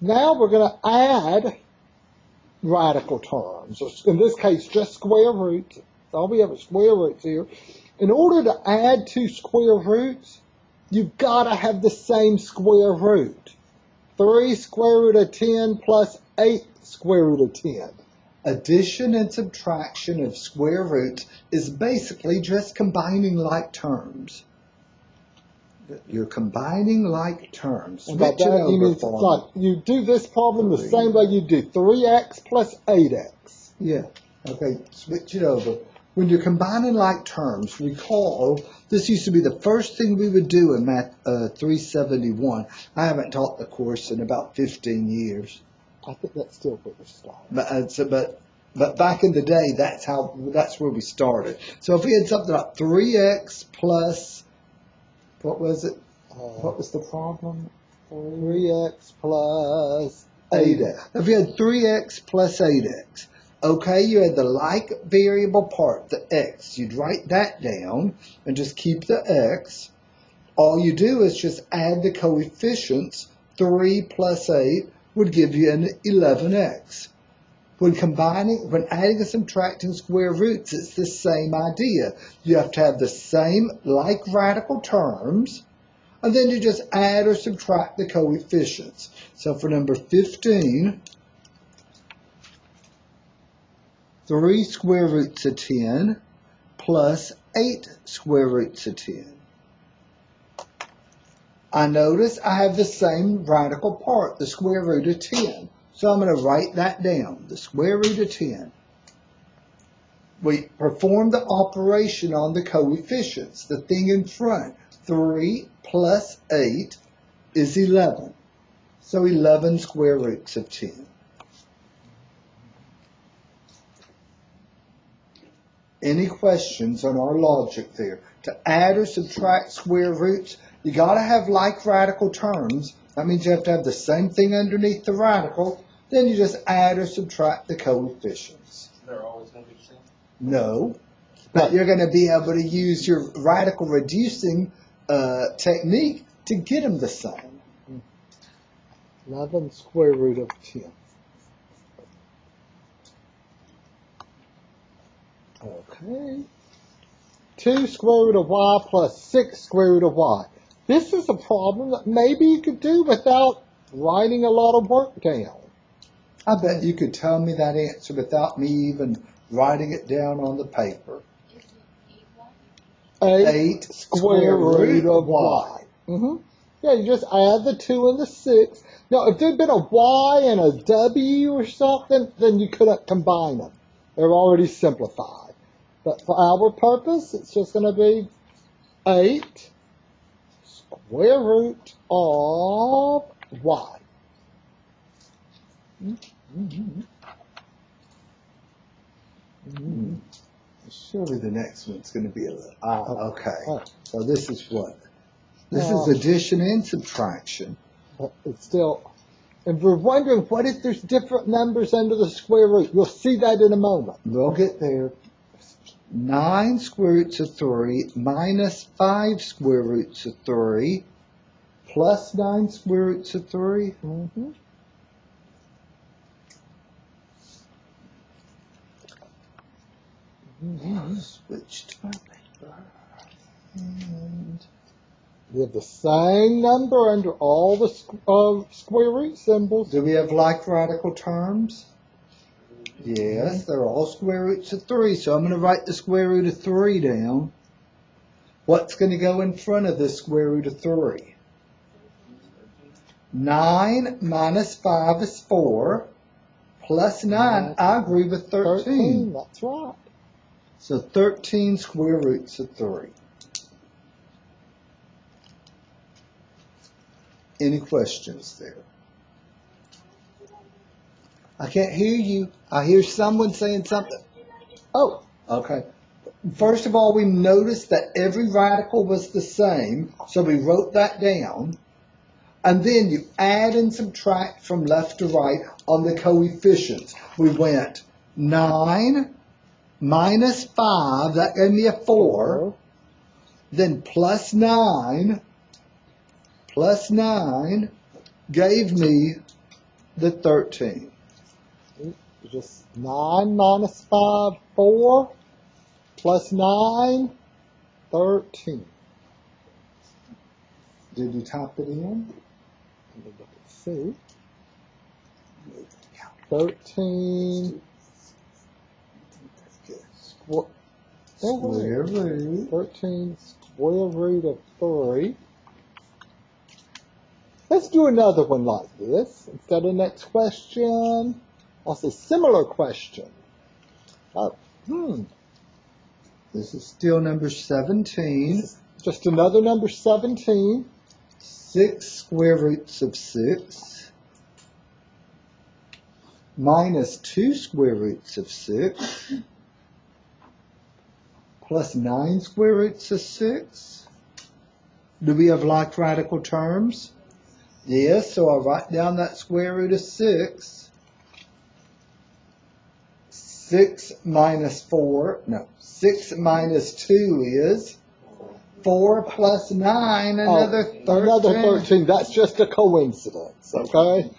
A: Now we're going to add radical terms. In this case, just square roots. All we have is square roots here. In order to add 2 square roots, you've got to have the same square root.
B: 3 square root of 10 plus 8 square root of 10.
A: Addition and subtraction of square roots is basically just combining like terms. You're combining like terms.
B: And by
A: Switch it
B: that, you
A: over
B: mean,
A: for
B: like, you do this problem the same way you do 3x plus 8x.
A: Yeah. Okay, switch it over. When you're combining like terms, recall this used to be the first thing we would do in Math 371. I haven't taught the course in about 15 years.
B: I think that's still where we start.
A: But back in the day, that's where we started. So if we had something like 3x plus, what was it? What was the problem?
B: 3x plus
A: 8x. If you had 3x plus 8x, okay, you had the like variable part, the x. You'd write that down and just keep the x. All you do is just add the coefficients. 3 plus 8 would give you an 11x. When adding and subtracting square roots, it's the same idea. You have to have the same like radical terms, and then you just add or subtract the coefficients. So for number 15, 3 square roots of 10 plus 8 square roots of 10. I notice I have the same radical part, the square root of 10. So I'm going to write that down, the square root of 10. We perform the operation on the coefficients, the thing in front. 3 plus 8 is 11. So 11 square roots of 10. Any questions on our logic there? To add or subtract square roots, you got to have like radical terms. That means you have to have the same thing underneath the radical. Then you just add or subtract the coefficients.
D: They're always going to be the same?
A: No, but you're going to be able to use your radical reducing technique to get them the same.
B: 11 square root of 10. Okay. 2 square root of y plus 6 square root of y. This is a problem that maybe you could do without writing a lot of work down.
A: I bet you could tell me that answer without me even writing it down on the paper.
C: Is it
B: 8 square root of y. Yeah, you just add the 2 and the 6. Now, if there'd been a y and a w or something, then you couldn't combine them. They're already simplified. But for our purpose, it's just going to be 8 square root of y.
A: Surely the next one's going to be a little. Okay.
B: Right.
A: So this is what? This is addition and subtraction.
B: But it's still, and we're wondering what if there's different numbers under the square root. You'll see that in a moment.
A: We'll get there. 9 square roots of 3 minus 5 square roots of 3 plus 9 square roots of 3. Switch to my paper. And
B: We have the same number under all the square root symbols.
A: do we have like radical terms? Yes, they're all square roots of 3. So I'm going to write the square root of 3 down. What's going to go in front of the square root of 3? 9 minus 5 is 4. Plus 9, I agree with 13.
B: That's right.
A: So 13 square roots of 3. Any questions there? I can't hear you. I hear someone saying something. Oh, okay. First of all, we noticed that every radical was the same, so we wrote that down. And then you add and subtract from left to right on the coefficients. We went 9 minus 5, that gave me a 4. Then plus 9 gave me the 13.
B: Just 9 minus 5, 4, plus 9, 13.
A: Did you type it in?
B: Let me look at
A: see. 13
B: Square root.
A: 13 square root of 3. Let's do another one like this. Instead of next question, I'll say similar question.
B: This is still number 17.
A: Just another number 17.
B: 6 square roots of 6 minus 2 square roots of 6 plus 9 square roots of 6. Do we have like radical terms? Yes, so I'll write down that square root of 6. 6 minus 2 is 4 plus 9, another 13.
A: Another 13. That's just a coincidence, okay?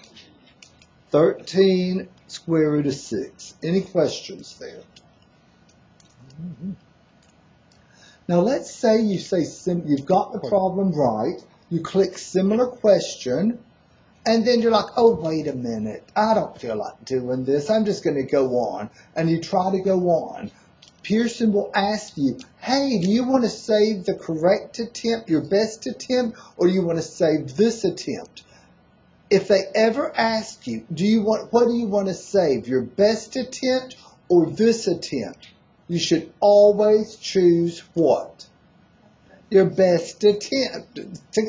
B: 13 square root of 6. Any questions there? Now let's say you've got the problem right. You click similar question, and then you're like, oh, wait a minute. I don't feel like doing this. I'm just going to go on. And you try to go on. Pearson will ask you, hey, do you want to save the correct attempt, your best attempt, or do you want to save this attempt? If they ever ask you, what do you want to save, your best attempt or this attempt? You should always choose what? Your best attempt,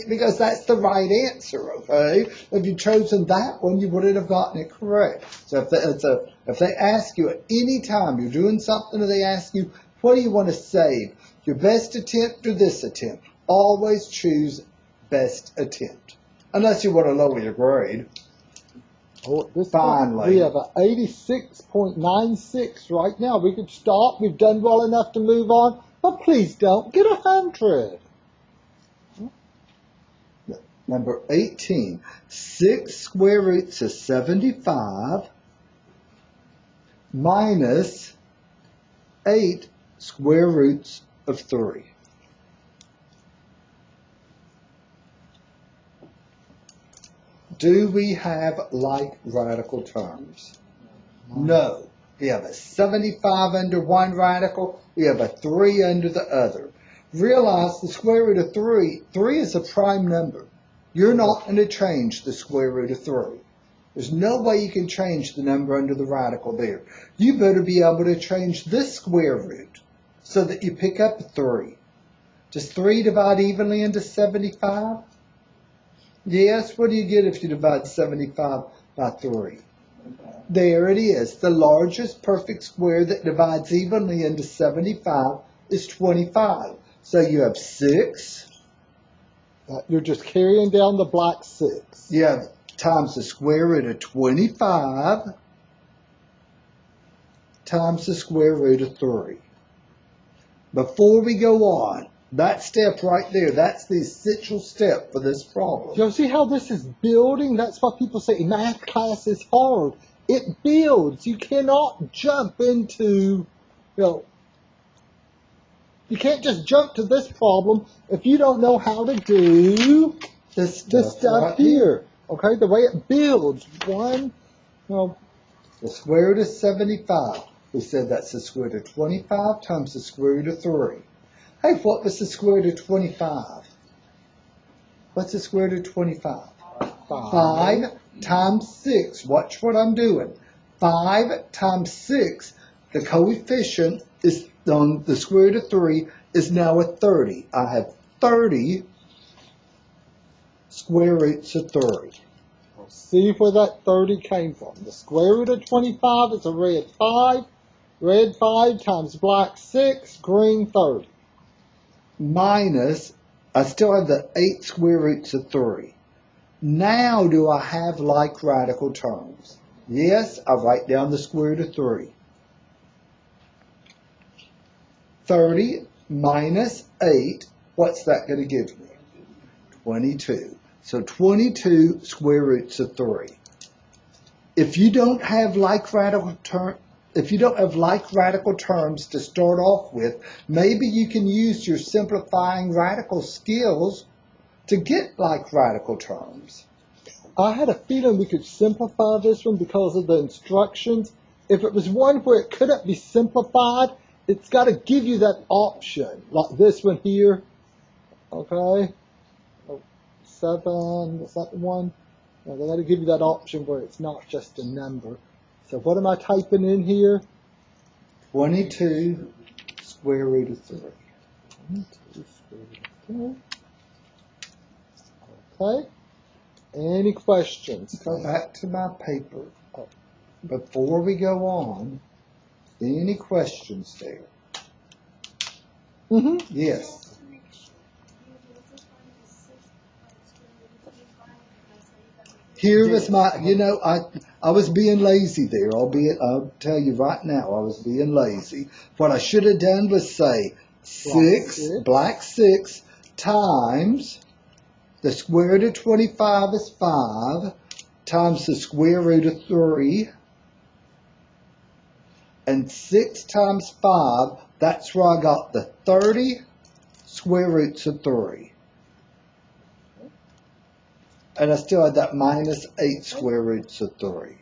B: because that's the right answer, okay? If you'd chosen that one, you wouldn't have gotten it correct. So if they ask you at any time, you're doing something and they ask you, what do you want to save? Your best attempt or this attempt? Always choose best attempt, unless you want to lower your grade.
A: Oh, this
B: Finally.
A: We have an 86.96 right now. We could stop. We've done well enough to move on. But please don't. Get 100.
B: Number 18. 6 square roots of 75 minus 8 square roots of 3. Do we have like radical terms? No. We have a 75 under one radical. We have a 3 under the other. Realize the square root of 3 is a prime number. You're not going to change the square root of 3. There's no way you can change the number under the radical there. You better be able to change this square root so that you pick up a 3. Does 3 divide evenly into 75? Yes, what do you get if you divide 75 by 3? There it is. The largest perfect square that divides evenly into 75 is 25. So you have 6.
A: You're just carrying down the black 6.
B: You have times the square root of 25 times the square root of 3. Before we go on, that step right there, that's the essential step for this problem.
A: You see how this is building? That's why people say math class is hard. It builds. You cannot jump into, you can't just jump to this problem if you don't know how to do this stuff right here. Okay, the way it builds. The
B: square root of 75. We said that's the square root of 25 times the square root of 3. Hey, what was the square root of 25? What's the square root of 25? 5 times 6. Watch what I'm doing. 5 times 6, the coefficient is on the square root of 3 is now a 30. I have 30 square roots of 3.
A: See where that 30 came from. The square root of 25 is a red 5. Red 5 times black 6, green 30.
B: Minus, I still have the 8 square roots of 3. Now do I have like radical terms? Yes, I write down the square root of 3. 30 minus 8, what's that going to give me? 22. So 22 square roots of 3. If you don't have like radical terms to start off with, maybe you can use your simplifying radical skills to get like radical terms.
A: I had a feeling we could simplify this one because of the instructions. If it was one where it couldn't be simplified, it's got to give you that option, like this one here. Okay? 7, is that the one? No, they got to give you that option where it's not just a number. So what am I typing in here?
B: 22 square root of 3.
A: 22 square root of 3. Okay. Any questions?
B: Go back to my paper. Before we go on, any questions there?
A: Mm-hmm.
B: Yes. Here was my, I was being lazy there, albeit I'll tell you right now, I was being lazy. What I should have done was say black 6 times the square root of 25 is 5 times the square root of 3, and 6 times 5, that's where I got the 30 square roots of 3. And I still had that minus 8 square roots of 3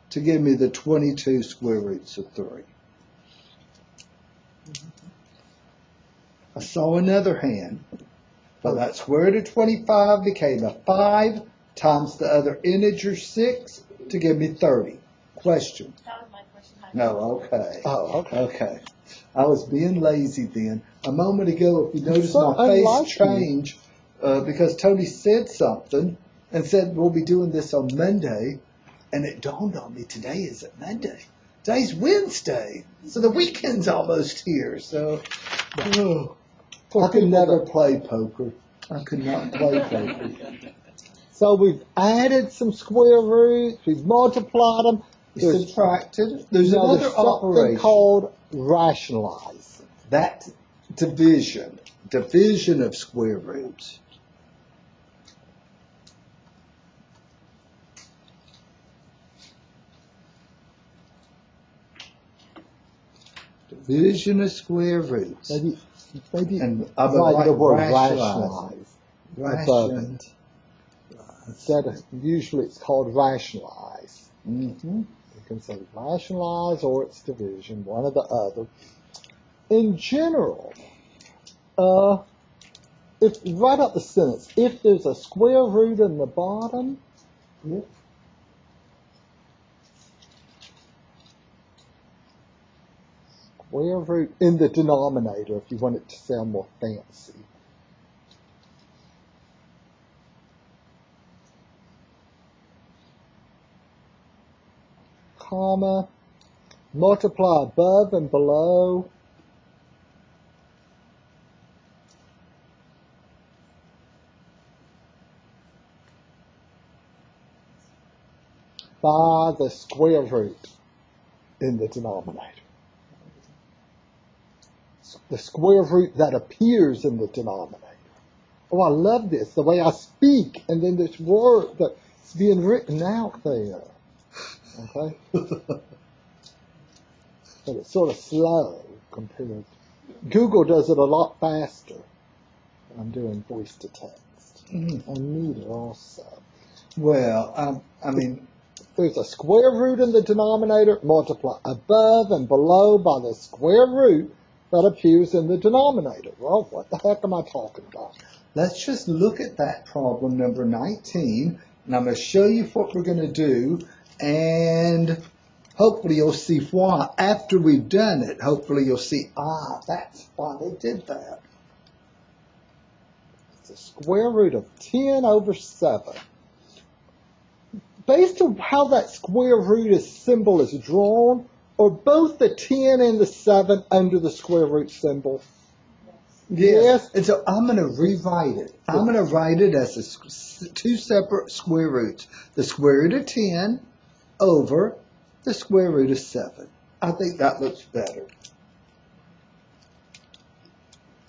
B: to give me the 22 square roots of 3. I saw another hand, but that square root of 25 became a 5 times the other integer 6 to give me 30. Question?
C: That was my question.
B: No, okay.
A: Oh, okay.
B: Okay. I was being lazy then. A moment ago, if you notice
A: So
B: my face
A: unlike you.
B: change, because Tony said something and said we'll be doing this on Monday, and it dawned on me today isn't Monday. Today's Wednesday, so the weekend's almost here. So I could never play poker. I could not play poker.
A: So we've added some square roots, we've multiplied them.
B: We subtracted. There's
A: Now,
B: another
A: there's something
B: operation.
A: called rationalize.
B: That division of square roots. Division of square roots.
A: Maybe
B: And I would
A: write
B: like
A: the word
B: rationalize.
A: rationalize above
B: Ration.
A: it. Instead of, usually it's called rationalize.
B: Mm-hmm.
A: You can say rationalize or it's division, one or the other. In general, if write up the sentence, if there's a square root in the bottom, square root in the denominator, if you want it to sound more fancy. Comma, multiply above and below. By the square root in the denominator. The square root that appears in the denominator. Oh, I love this, the way I speak, and then this word that's being written out there. Okay? But it's sort of slow compared. Google does it a lot faster. I'm doing voice to text.
B: Mm-hmm.
A: And Meter also.
B: Well, I mean,
A: There's a square root in the denominator, multiply above and below by the square root that appears in the denominator. Well, what the heck am I talking about?
B: let's just look at that problem number 19, and I'm going to show you what we're going to do, and hopefully you'll see why. After we've done it, hopefully you'll see, that's why they did that.
A: It's a square root of 10 over 7. Based on how that square root symbol is drawn, are both the 10 and the 7 under the square root symbol? Yes.
B: And so I'm going to rewrite it. I'm going to write it as two separate square roots. The square root of 10 over the square root of 7. I think that looks better.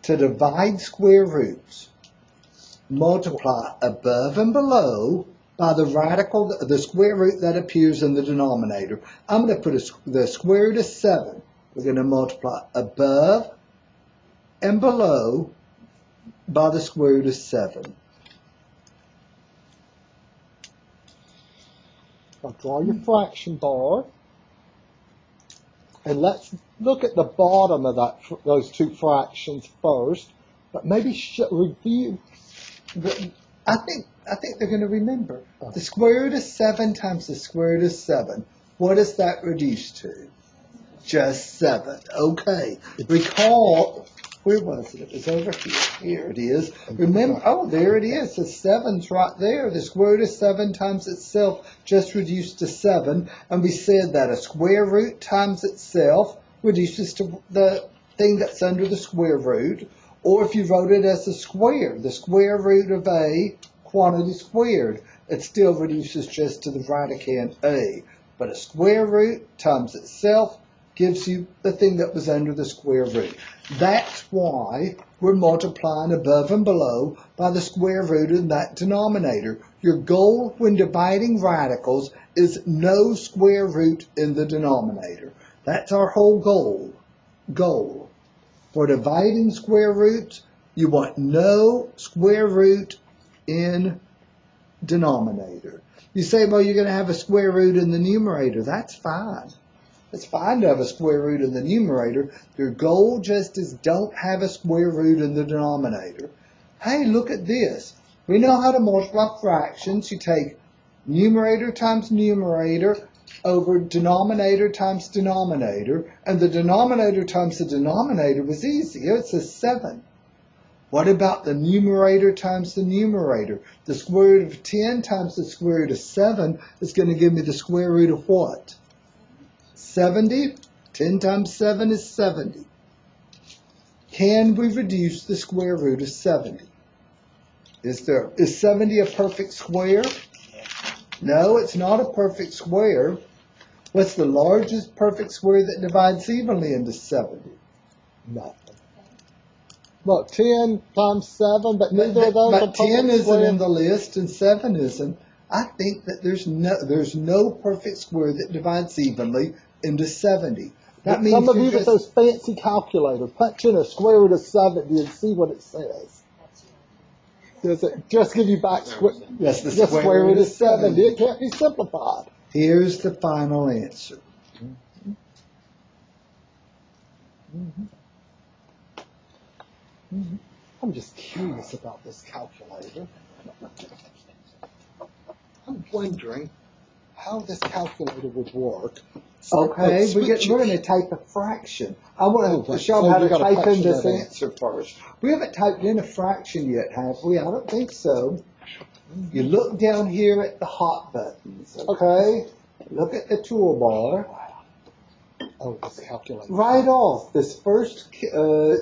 B: To divide square roots, multiply above and below by the square root that appears in the denominator. I'm going to put the square root of 7. We're going to multiply above and below by the square root of 7.
A: Now draw your fraction bar. And let's look at the bottom of those two fractions first. But maybe review.
B: I think they're going to remember. The square root of 7 times the square root of 7. What does that reduce to? Just 7. Okay. Recall, where was it? It was over here. Here it is. Remember, oh, there it is. The 7's right there. The square root of 7 times itself just reduced to 7. And we said that a square root times itself reduces to the thing that's under the square root. Or if you wrote it as a square, the square root of a quantity squared, it still reduces just to the radicand a. But a square root times itself gives you the thing that was under the square root. That's why we're multiplying above and below by the square root in that denominator. Your goal when dividing radicals is no square root in the denominator. That's our whole goal. For dividing square roots, you want no square root in denominator. You say, well, you're going to have a square root in the numerator. That's fine. It's fine to have a square root in the numerator. Your goal just is don't have a square root in the denominator. Hey, look at this. We know how to multiply fractions. You take numerator times numerator over denominator times denominator, and the denominator times the denominator was easy. It's a 7. What about the numerator times the numerator? The square root of 10 times the square root of 7 is going to give me the square root of what? 70. 10 times 7 is 70. Can we reduce the square root of 70? Is 70 a perfect square? No, it's not a perfect square. What's the largest perfect square that divides evenly into 70?
A: Nothing. Look, 10 times 7, but neither of those are perfect
B: 10 isn't
A: squares.
B: in the list and 7 isn't. I think that there's no perfect square that divides evenly into 70. That means
A: some of you
B: you're
A: with those fancy calculators, punch in a square root of 70 and see what it says. Does it just give you back
B: Yes, the
A: square root of 70? It can't be simplified.
B: Here's the final answer.
A: I'm just curious about this calculator. I'm wondering how this calculator would work.
B: Okay, we're going to type a fraction. I want to show them how to type in this answer first. We haven't typed in a fraction yet, have we? I don't think so. You look down here at the hot buttons, okay? Look at the toolbar.
A: Oh, this calculator.
B: Right off, this first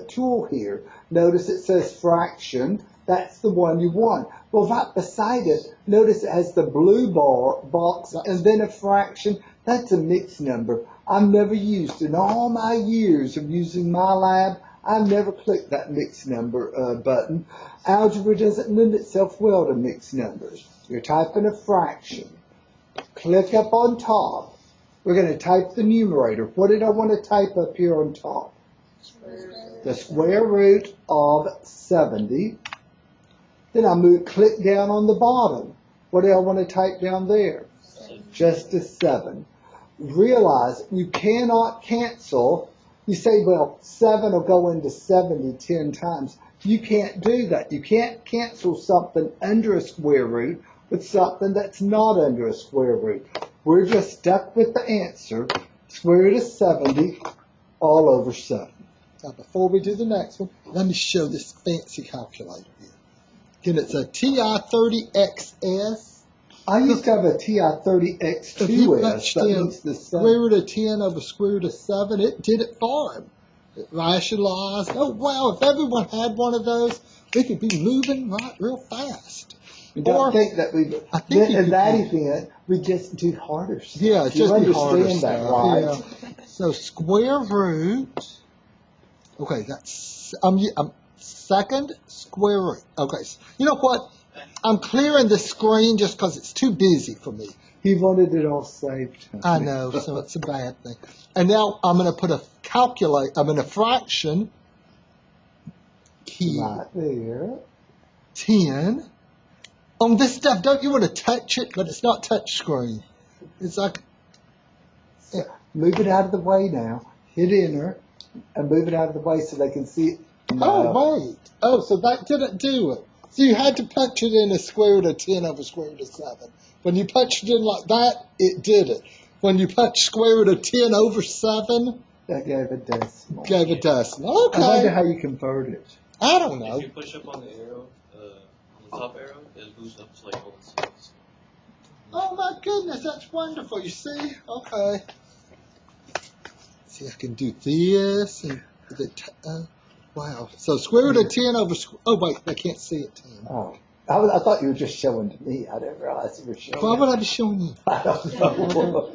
B: tool here, notice it says fraction. That's the one you want. Well, right beside it, notice it has the blue box and then a fraction. That's a mixed number. I've never used, in all my years of using MyLab, I've never clicked that mixed number button. Algebra doesn't lend itself well to mixed numbers. You're typing a fraction. Click up on top. We're going to type the numerator. What did I want to type up here on top? The square root of 70. Then I click down on the bottom. What do I want to type down there? Just a 7. Realize you cannot cancel. You say, well, 7 will go into 70 10 times. You can't do that. You can't cancel something under a square root with something that's not under a square root. We're just stuck with the answer, square root of 70 all over 7.
A: Now, before we do the next one, let me show this fancy calculator here. Again, it's a TI-30XS.
B: I used to have a TI-30X2S.
A: If you punched
B: that
A: in
B: looks the same.
A: square root of 10 over square root of 7, it did it for him. It rationalized. Oh, wow, if everyone had one of those, we could be moving right real fast.
B: You don't think that we,
A: I think
B: in that event, we just do harder stuff.
A: Yeah, it's
B: you
A: just harder
B: understand that,
A: stuff.
B: right?
A: Yeah. So square root, okay, that's, second square root. Okay, so you know what? I'm clearing the screen just because it's too busy for me.
B: He wanted it all saved.
A: I know, so it's a bad thing. And now I'm going to put a fraction key
B: Right there.
A: 10. On this stuff, don't you want to touch it? But it's not touch screen.
B: It's like,
A: Move it out of the way now. Hit enter and move it out of the way so they can see it.
B: oh, wait. Oh, so that didn't do it. So you had to punch it in as square root of 10 over square root of 7. When you punched it in like that, it did it. When you punched square root of 10 over 7,
A: That gave a decimal.
B: gave a decimal.
A: I wonder
B: Okay.
A: how you convert it.
B: I don't know.
E: If you push up on the arrow, the top arrow, it moves up to like over 6.
B: Oh my goodness, that's wonderful. You see? Okay. See, I can do this and wow. So square root of 10 over, oh wait, I can't see it, 10.
A: Oh, I thought you were just showing to me. I didn't realize you were showing.
B: Why would I be showing you?
A: I don't know.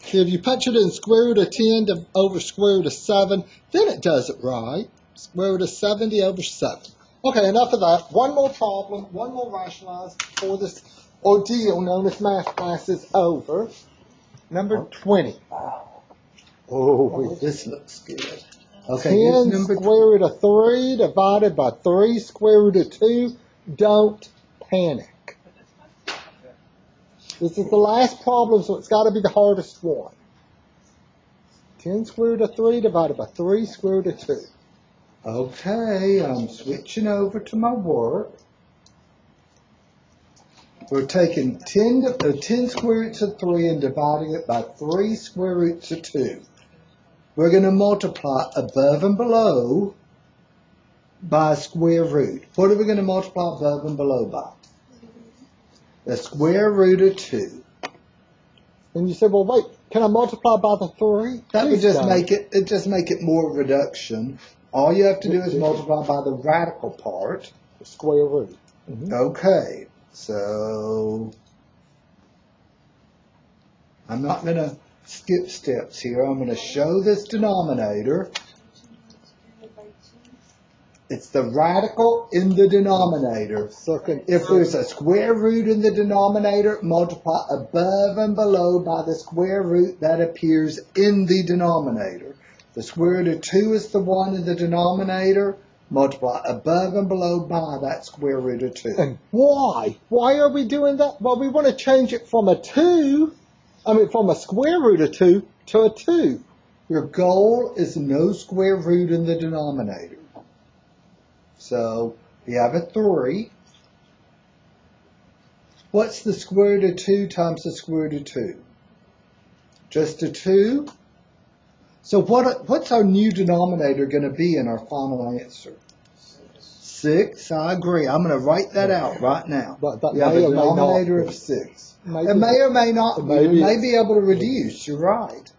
B: See, if you punch it in square root of 10 over square root of 7, then it does it right. Square root of 70 over 7. Okay, enough of that. One more problem, one more rationalize before this ordeal known as math class is over. Number 20.
A: Oh, this looks good. Okay, here's
B: 10
A: number
B: square root of 3 divided by 3 square root of 2. Don't panic. This is the last problem, so it's got to be the hardest one. 10 square root of 3 divided by 3 square root of 2.
A: Okay, I'm switching over to my work. We're taking 10 square roots of 3 and dividing it by 3 square roots of 2. We're going to multiply above and below by square root. What are we going to multiply above and below by? The square root of 2.
B: And you said, well, wait, can I multiply by the 3?
A: That would
B: Please
A: just
B: don't.
A: make it more reduction. All you have to do is multiply by the radical part.
B: The square root. Mhm.
A: Okay, so I'm not going to skip steps here. I'm going to show this denominator. It's the radical in the denominator. If there's a square root in the denominator, multiply above and below by the square root that appears in the denominator. The square root of 2 is the one in the denominator. Multiply above and below by that square root of 2.
B: And why? Why are we doing that? Well, we want to change it from from a square root of 2 to a 2.
A: Your goal is no square root in the denominator. So we have a 3. What's the square root of 2 times the square root of 2? Just a 2? So what's our new denominator going to be in our final answer? 6. I agree. I'm going to write that out right now.
B: But that
A: We have a
B: may or may not
A: denominator
B: be.
A: of 6.
B: Maybe.
A: It may or may not be. We
B: Maybe
A: may
B: it's-
A: be able to reduce. You're right.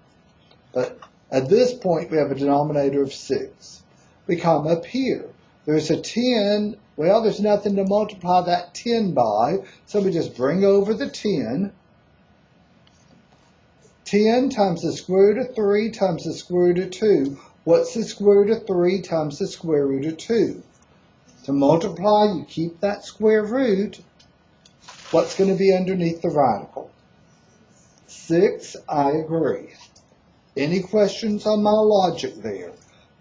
A: But at this point, we have a denominator of 6. We come up here. There's a 10. Well, there's nothing to multiply that 10 by, so we just bring over the 10. 10 times the square root of 3 times the square root of 2. What's the square root of 3 times the square root of 2? To multiply, you keep that square root. What's going to be underneath the radical? 6, I agree. Any questions on my logic there?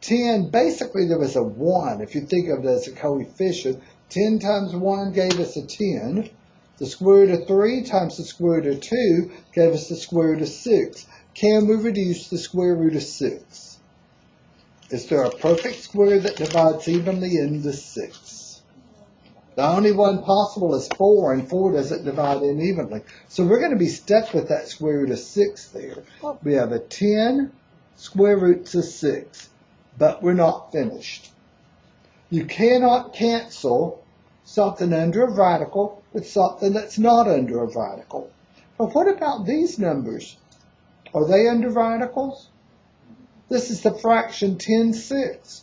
A: 10, basically there was a 1. If you think of it as a coefficient, 10 times 1 gave us a 10. The square root of 3 times the square root of 2 gave us the square root of 6. Can we reduce the square root of 6? Is there a perfect square that divides evenly into 6? The only one possible is 4, and 4 doesn't divide in evenly. So we're going to be stuck with that square root of 6 there. We have a 10 square roots of 6, but we're not finished. You cannot cancel something under a radical with something that's not under a radical. But what about these numbers? Are they under radicals? This is the fraction 10/6.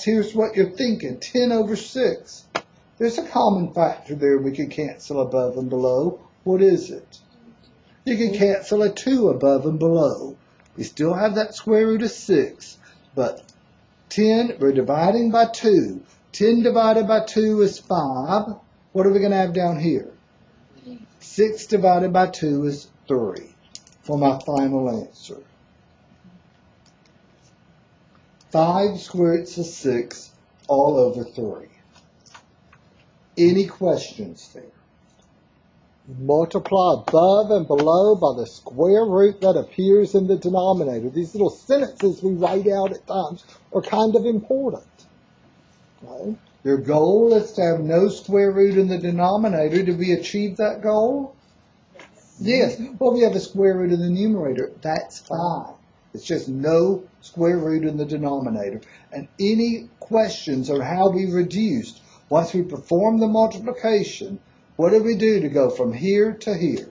A: Here's what you're thinking, 10 over 6. There's a common factor there we can cancel above and below. What is it? You can cancel a 2 above and below. We still have that square root of 6, but 10, we're dividing by 2. 10 divided by 2 is 5. What are we going to have down here? 6 divided by 2 is 3 for my final answer. 5 square roots of 6 all over 3. Any questions there? Multiply above and below by the square root that appears in the denominator. These little sentences we write out at times are kind of important. Okay?
B: Your goal is to have no square root in the denominator. Did we achieve that goal? Yes. Well, we have a square root in the numerator. That's fine. It's just no square root in the denominator. And any questions on how we reduced, once we perform the multiplication, what did we do to go from here to here?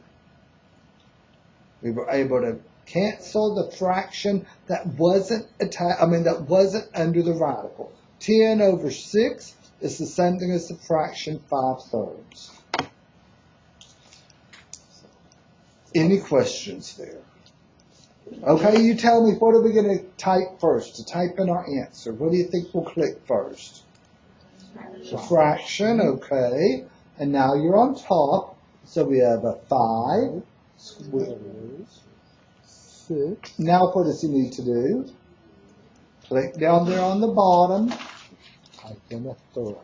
B: We were able to cancel the fraction that wasn't that wasn't under the radical. 10 over 6 is the same thing as the fraction 5/3. Any questions there? Okay, you tell me, what are we going to type first to type in our answer? What do you think we'll click first? The fraction, okay. And now you're on top. So we have a 5
A: Squares. 6.
B: Now what does he need to do? Click down there on the bottom.
A: Type in a 3.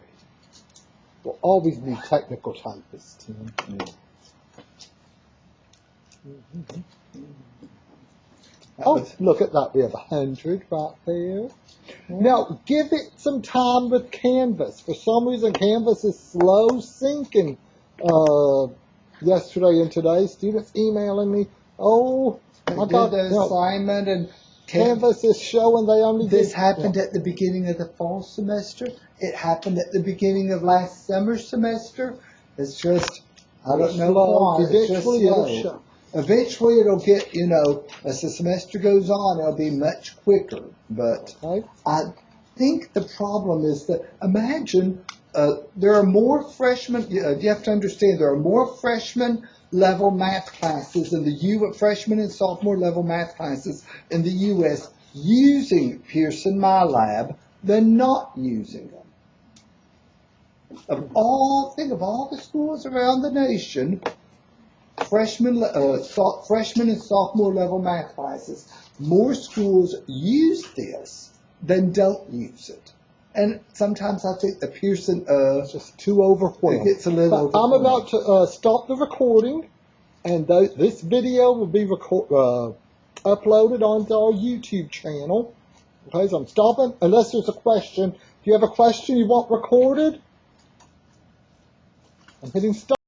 A: We'll always need technical typists, Tim. Oh, look at that. We have 100 right there. Now, give it some time with Canvas. For some reason, Canvas is slow syncing. Yesterday and today, students emailing me, oh,
B: I
A: I
B: did
A: got
B: the assignment, and
A: Canvas is showing they only
B: this
A: did-
B: happened at the beginning of the fall semester. It happened at the beginning of last summer semester. It's just, I don't know
A: Slow.
B: why. It's just
A: Eventually it'll
B: slow.
A: show.
B: Eventually it'll get, as the semester goes on, it'll be much quicker. But
A: Okay.
B: I think the problem is that, imagine, there are more freshmen, you have to understand, there are more freshman level math classes in the freshman and sophomore level math classes in the U.S. using Pearson MyLab than not using them. Think of all the schools around the nation, freshman and sophomore level math classes, more schools use this than don't use it. And sometimes I think the Pearson,
A: It's just too overwhelmed.
B: it gets a little
A: But I'm about to stop the recording, and this video will be uploaded onto our YouTube channel. Okay, so I'm stopping, unless there's a question. If you have a question you want recorded, I'm hitting stop.